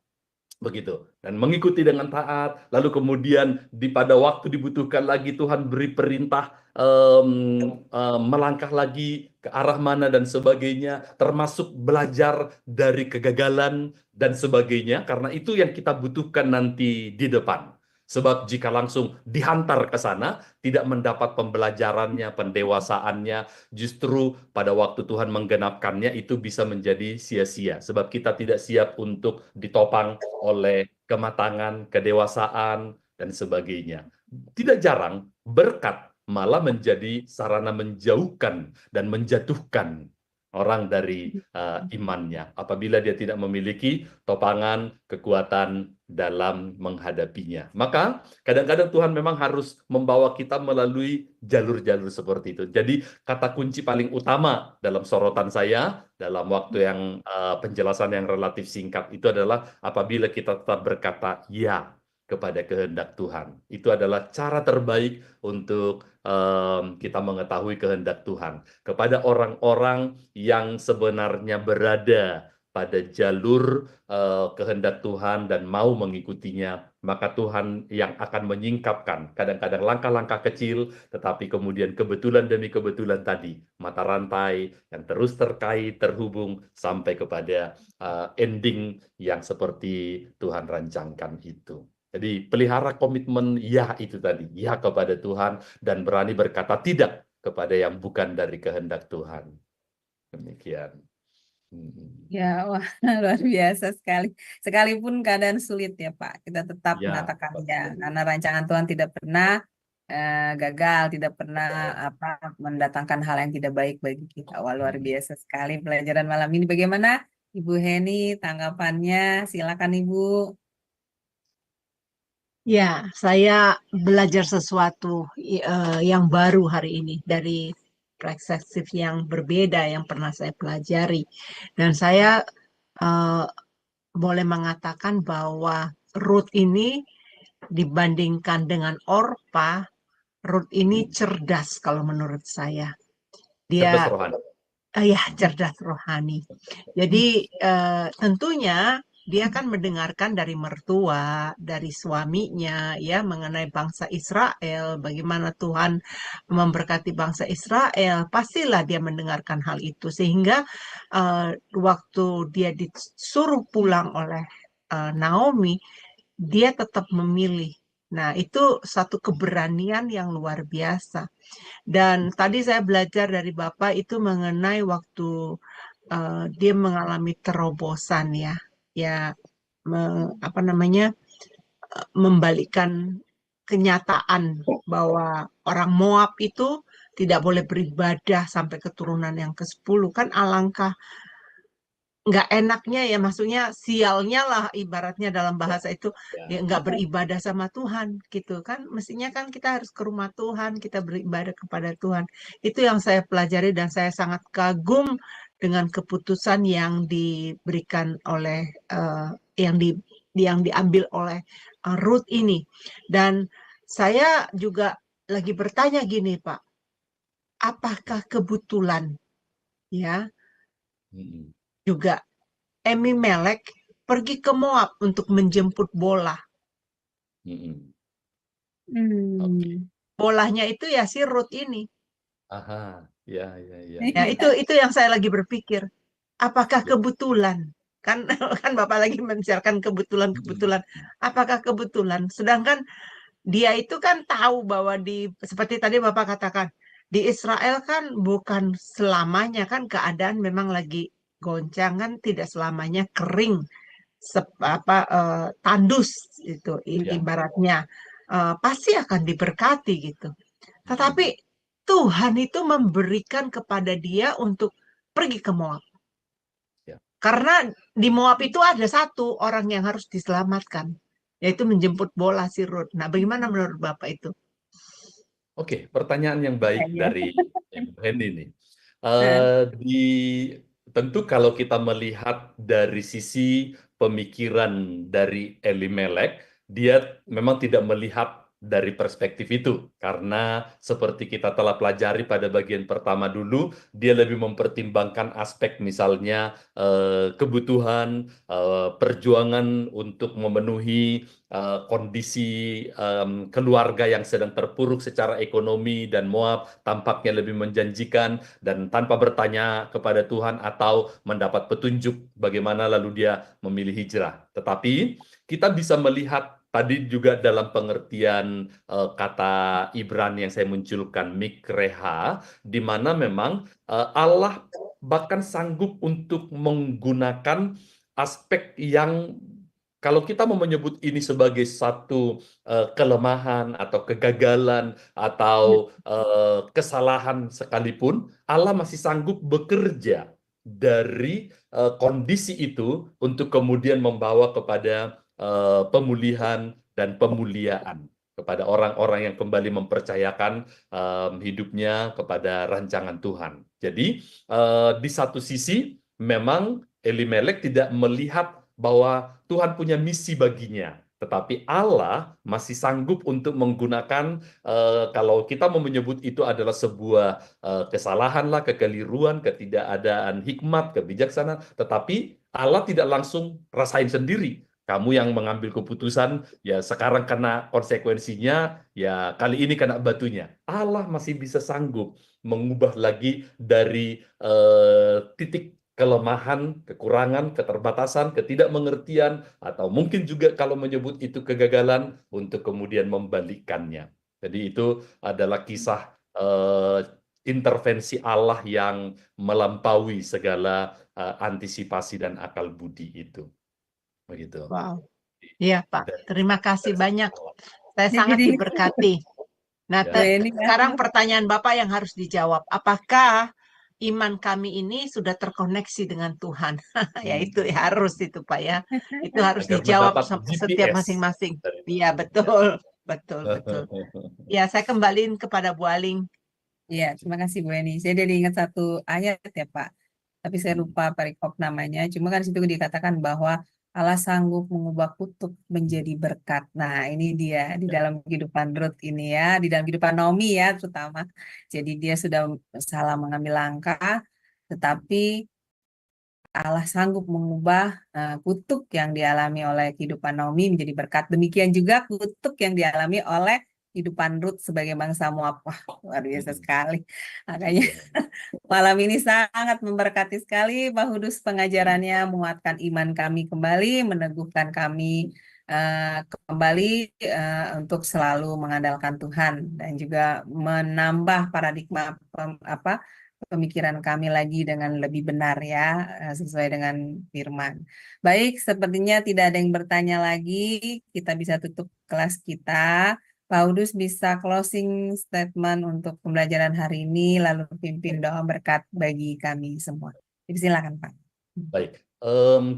Begitu. Dan mengikuti dengan taat, lalu kemudian pada waktu dibutuhkan lagi Tuhan beri perintah melangkah lagi ke arah mana dan sebagainya, termasuk belajar dari kegagalan dan sebagainya, karena itu yang kita butuhkan nanti di depan. Sebab jika langsung dihantar ke sana, tidak mendapat pembelajarannya, pendewasaannya, justru pada waktu Tuhan menggenapkannya itu bisa menjadi sia-sia. Sebab kita tidak siap untuk ditopang oleh kematangan, kedewasaan, dan sebagainya. Tidak jarang berkat malah menjadi sarana menjauhkan dan menjatuhkan orang dari imannya apabila dia tidak memiliki topangan kekuatan dalam menghadapinya. Maka kadang-kadang Tuhan memang harus membawa kita melalui jalur-jalur seperti itu. Jadi kata kunci paling utama dalam sorotan saya dalam waktu yang penjelasan yang relatif singkat itu adalah apabila kita tetap berkata ya kepada kehendak Tuhan. Itu adalah cara terbaik untuk kita mengetahui kehendak Tuhan. Kepada orang-orang yang sebenarnya berada pada jalur kehendak Tuhan dan mau mengikutinya, maka Tuhan yang akan menyingkapkan kadang-kadang langkah-langkah kecil, tetapi kemudian kebetulan demi kebetulan tadi, mata rantai yang terus terkait, terhubung, sampai kepada ending yang seperti Tuhan rancangkan itu. Jadi pelihara komitmen ya itu tadi, ya kepada Tuhan dan berani berkata tidak kepada yang bukan dari kehendak Tuhan. Demikian. Ya, wah, luar biasa sekali. Sekalipun keadaan sulit ya Pak, kita tetap Ya, mengatakan betul. ya, karena rancangan Tuhan tidak pernah gagal, tidak pernah mendatangkan hal yang tidak baik bagi kita. Wah, luar biasa sekali pelajaran malam ini. Bagaimana Ibu Heni tanggapannya? Silakan Ibu. Ya, saya belajar sesuatu yang baru hari ini dari perspektif yang berbeda yang pernah saya pelajari. Dan saya boleh mengatakan bahwa Ruth ini dibandingkan dengan Orpa, Ruth ini cerdas kalau menurut saya. Cerdas Dia rohani. ya cerdas rohani. Jadi tentunya dia kan mendengarkan dari mertua, dari suaminya ya mengenai bangsa Israel, bagaimana Tuhan memberkati bangsa Israel, pastilah dia mendengarkan hal itu sehingga waktu dia disuruh pulang oleh Naomi, dia tetap memilih. Nah, itu satu keberanian yang luar biasa. Dan tadi saya belajar dari Bapak itu mengenai waktu dia mengalami terobosan ya membalikkan kenyataan bahwa orang Moab itu tidak boleh beribadah sampai keturunan yang ke-10. Kan alangkah nggak enaknya ya, maksudnya sialnya lah ibaratnya dalam bahasa itu ya nggak beribadah sama Tuhan gitu kan. Mestinya kan kita harus ke rumah Tuhan, kita beribadah kepada Tuhan. Itu yang saya pelajari dan saya sangat kagum dengan keputusan yang diberikan oleh yang diambil oleh Ruth ini. Dan saya juga lagi bertanya gini, Pak, apakah kebetulan ya juga Elimelek pergi ke Moab untuk menjemput bola. Bolanya itu ya si Ruth ini. Aha, ya. Ya, itu yang saya lagi berpikir. Apakah kebetulan? Kan Bapak lagi membicarakan kebetulan. Apakah kebetulan? Sedangkan dia itu kan tahu bahwa seperti tadi Bapak katakan, di Israel kan bukan selamanya kan keadaan memang lagi goncang kan, tidak selamanya kering tandus itu ibaratnya pasti akan diberkati gitu. Tetapi Tuhan itu memberikan kepada dia untuk pergi ke Moab. Karena di Moab itu ada satu orang yang harus diselamatkan, yaitu menjemput bola si Ruth. Nah, bagaimana menurut Bapak itu? Oke, pertanyaan yang baik dari Ibu Heni ini. Tentu kalau kita melihat dari sisi pemikiran dari Elimelek, dia memang tidak melihat dari perspektif itu. Karena seperti kita telah pelajari pada bagian pertama dulu, dia lebih mempertimbangkan aspek misalnya kebutuhan, perjuangan untuk memenuhi kondisi keluarga yang sedang terpuruk secara ekonomi, dan Moab tampaknya lebih menjanjikan, dan tanpa bertanya kepada Tuhan atau mendapat petunjuk bagaimana lalu dia memilih hijrah. Tetapi kita bisa melihat tadi juga dalam pengertian kata Ibrani yang saya munculkan, mikreha, di mana memang Allah bahkan sanggup untuk menggunakan aspek yang kalau kita mau menyebut ini sebagai satu kelemahan atau kegagalan atau kesalahan sekalipun, Allah masih sanggup bekerja dari kondisi itu untuk kemudian membawa kepada pemulihan dan pemuliaan kepada orang-orang yang kembali mempercayakan hidupnya kepada rancangan Tuhan. Jadi di satu sisi memang Elimelek tidak melihat bahwa Tuhan punya misi baginya, tetapi Allah masih sanggup untuk menggunakan, kalau kita mau menyebut itu adalah sebuah kesalahan lah, kekeliruan, ketidakadaan hikmat, kebijaksanaan, tetapi Allah tidak langsung rasain sendiri. Kamu yang mengambil keputusan, ya sekarang kena konsekuensinya, ya kali ini kena batunya. Allah masih bisa sanggup mengubah lagi dari titik kelemahan, kekurangan, keterbatasan, ketidakmengertian, atau mungkin juga kalau menyebut itu kegagalan, untuk kemudian membalikkannya. Jadi itu adalah kisah intervensi Allah yang melampaui segala antisipasi dan akal budi itu. Begitu. Wow. Iya, Pak. Terima kasih banyak. Saya Jadi sangat diberkati. Nah, Ya. sekarang pertanyaan Bapak yang harus dijawab. Apakah iman kami ini sudah terkoneksi dengan Tuhan? Ya itu harus itu, Pak ya. Itu harus Agar dijawab mendapat setiap GPS masing-masing. dari Iya, betul. Betul, betul. Ya, saya kembaliin kepada Bu Aling. Iya, terima kasih Bu Eni. Saya jadi ingat satu ayat ya Pak, tapi saya lupa perikop namanya. Cuma kan di situ dikatakan bahwa Allah sanggup mengubah kutuk menjadi berkat. Nah, ini dia di dalam kehidupan Ruth ini ya, di dalam kehidupan Naomi ya terutama. Jadi dia sudah salah mengambil langkah, tetapi Allah sanggup mengubah kutuk yang dialami oleh kehidupan Naomi menjadi berkat. Demikian juga kutuk yang dialami oleh kehidupan Ruth sebagai bangsa Moab. Wah, luar biasa sekali. Makanya malam ini sangat memberkati sekali Pak Hudus pengajarannya, menguatkan iman kami kembali, meneguhkan kami kembali untuk selalu mengandalkan Tuhan, dan juga menambah paradigma pemikiran kami lagi dengan lebih benar ya, sesuai dengan firman. Baik, sepertinya tidak ada yang bertanya lagi, kita bisa tutup kelas kita. Pak Udus bisa closing statement untuk pembelajaran hari ini, lalu pimpin doa berkat bagi kami semua. Silakan Pak. Baik,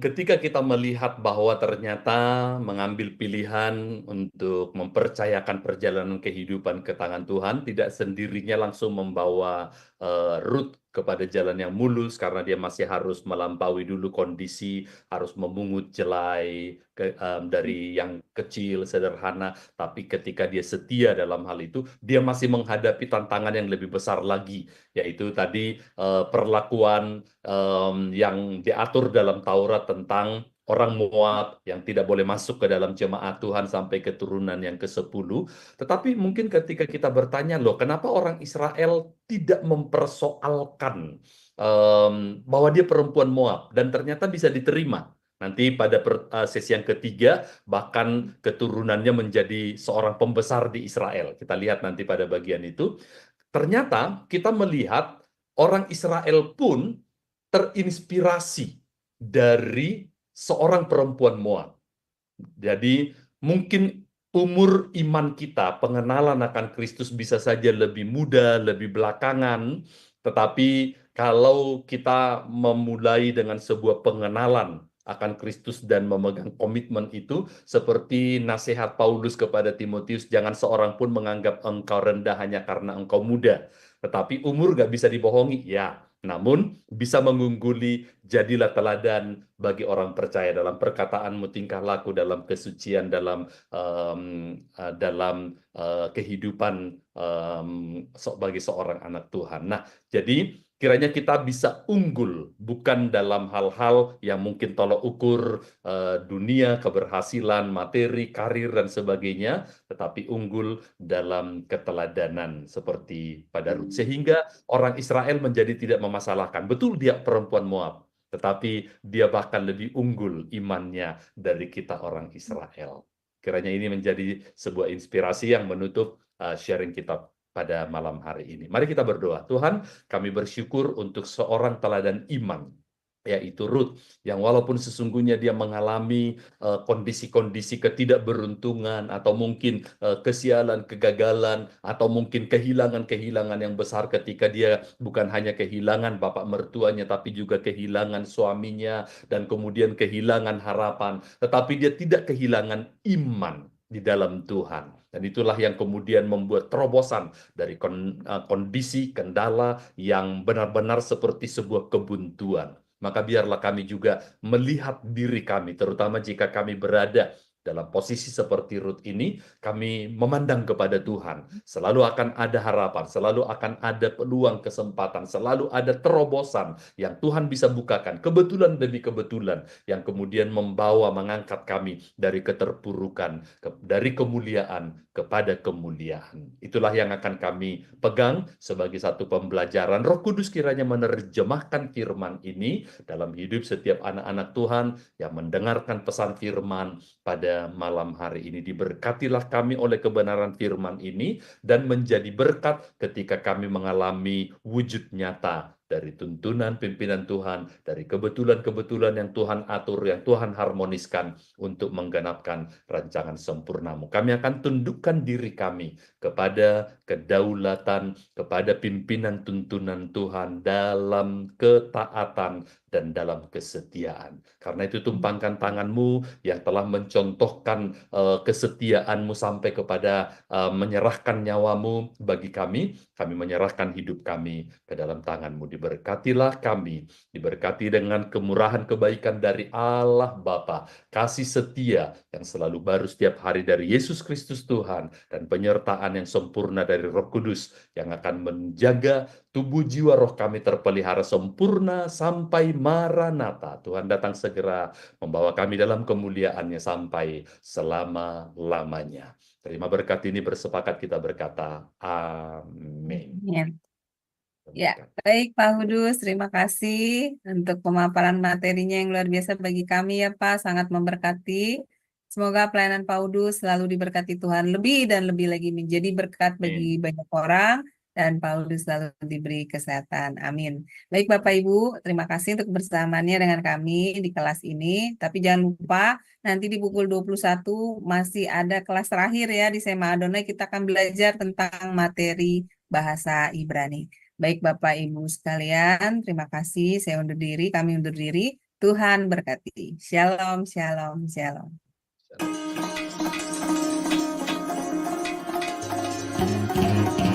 ketika kita melihat bahwa ternyata mengambil pilihan untuk mempercayakan perjalanan kehidupan ke tangan Tuhan tidak sendirinya langsung membawa Ruth kepada jalan yang mulus, karena dia masih harus melampaui dulu kondisi, harus memungut jelai dari yang kecil, sederhana, tapi ketika dia setia dalam hal itu, dia masih menghadapi tantangan yang lebih besar lagi, yaitu tadi perlakuan yang diatur dalam Taurat tentang orang Moab yang tidak boleh masuk ke dalam jemaat Tuhan sampai keturunan yang ke-10. Tetapi mungkin ketika kita bertanya, loh kenapa orang Israel tidak mempersoalkan bahwa dia perempuan Moab, dan ternyata bisa diterima. Nanti pada sesi yang ketiga, bahkan keturunannya menjadi seorang pembesar di Israel. Kita lihat nanti pada bagian itu. Ternyata kita melihat orang Israel pun terinspirasi dari seorang perempuan Moab. Jadi mungkin umur iman kita, pengenalan akan Kristus bisa saja lebih muda, lebih belakangan, tetapi kalau kita memulai dengan sebuah pengenalan akan Kristus dan memegang komitmen itu, seperti nasihat Paulus kepada Timotius, jangan seorang pun menganggap engkau rendah hanya karena engkau muda, tetapi umur gak bisa dibohongi, ya. Namun bisa mengungguli, jadilah teladan bagi orang percaya dalam perkataanmu, tingkah laku, dalam kesucian, dalam kehidupan bagi seorang anak Tuhan. Nah, jadi kiranya kita bisa unggul bukan dalam hal-hal yang mungkin tolok ukur dunia, keberhasilan, materi, karir, dan sebagainya, tetapi unggul dalam keteladanan seperti pada Ruth. Sehingga orang Israel menjadi tidak memasalahkan. Betul dia perempuan Moab, tetapi dia bahkan lebih unggul imannya dari kita orang Israel. Kiranya ini menjadi sebuah inspirasi yang menutup sharing kita pada malam hari ini. Mari kita berdoa. Tuhan, kami bersyukur untuk seorang teladan iman. yaitu Rut, yang walaupun sesungguhnya dia mengalami kondisi-kondisi ketidakberuntungan atau mungkin kesialan, kegagalan, atau mungkin kehilangan-kehilangan yang besar ketika dia bukan hanya kehilangan bapak mertuanya, tapi juga kehilangan suaminya, dan kemudian kehilangan harapan, tetapi dia tidak kehilangan iman di dalam Tuhan. Dan itulah yang kemudian membuat terobosan dari kondisi kendala yang benar-benar seperti sebuah kebuntuan. Maka biarlah kami juga melihat diri kami, terutama jika kami berada dalam posisi seperti Rut ini, kami memandang kepada Tuhan. Selalu akan ada harapan, selalu akan ada peluang, kesempatan, selalu ada terobosan yang Tuhan bisa bukakan, kebetulan demi kebetulan, yang kemudian mengangkat kami dari keterpurukan, dari kemuliaan kepada kemuliaan. Itulah yang akan kami pegang sebagai satu pembelajaran. Roh Kudus kiranya menerjemahkan firman ini dalam hidup setiap anak-anak Tuhan yang mendengarkan pesan firman pada malam hari ini. Diberkatilah kami oleh kebenaran firman ini dan menjadi berkat ketika kami mengalami wujud nyata dari tuntunan pimpinan Tuhan, dari kebetulan-kebetulan yang Tuhan atur, yang Tuhan harmoniskan untuk menggenapkan rancangan sempurnamu. Kami akan tundukkan diri kami kepada kedaulatan, kepada pimpinan tuntunan Tuhan dalam ketaatan dan dalam kesetiaan. Karena itu tumpangkan tanganmu yang telah mencontohkan kesetiaanmu sampai kepada menyerahkan nyawamu bagi kami menyerahkan hidup kami ke dalam tanganmu. Diberkatilah kami, diberkati dengan kemurahan kebaikan dari Allah Bapa, kasih setia yang selalu baru setiap hari dari Yesus Kristus Tuhan, dan penyertaan yang sempurna dari Roh Kudus yang akan menjaga tubuh jiwa roh kami terpelihara sempurna sampai Maranatha. Tuhan datang segera membawa kami dalam kemuliaannya sampai selama-lamanya. Terima berkat ini, bersepakat kita berkata, amin. Ya, baik Pak Hudus, terima kasih untuk pemaparan materinya yang luar biasa bagi kami ya Pak, sangat memberkati. Semoga pelayanan Pak Hudus selalu diberkati Tuhan lebih dan lebih lagi menjadi berkat bagi banyak orang, dan Pak Hudus selalu diberi kesehatan. Amin. Baik Bapak Ibu, terima kasih untuk bersamaannya dengan kami di kelas ini. Tapi jangan lupa, nanti di pukul 21 masih ada kelas terakhir ya di Sema Adonai. Kita akan belajar tentang materi bahasa Ibrani. Baik Bapak Ibu sekalian, terima kasih. Saya undur diri, kami undur diri. Tuhan berkati. Shalom, shalom, shalom. Shalom.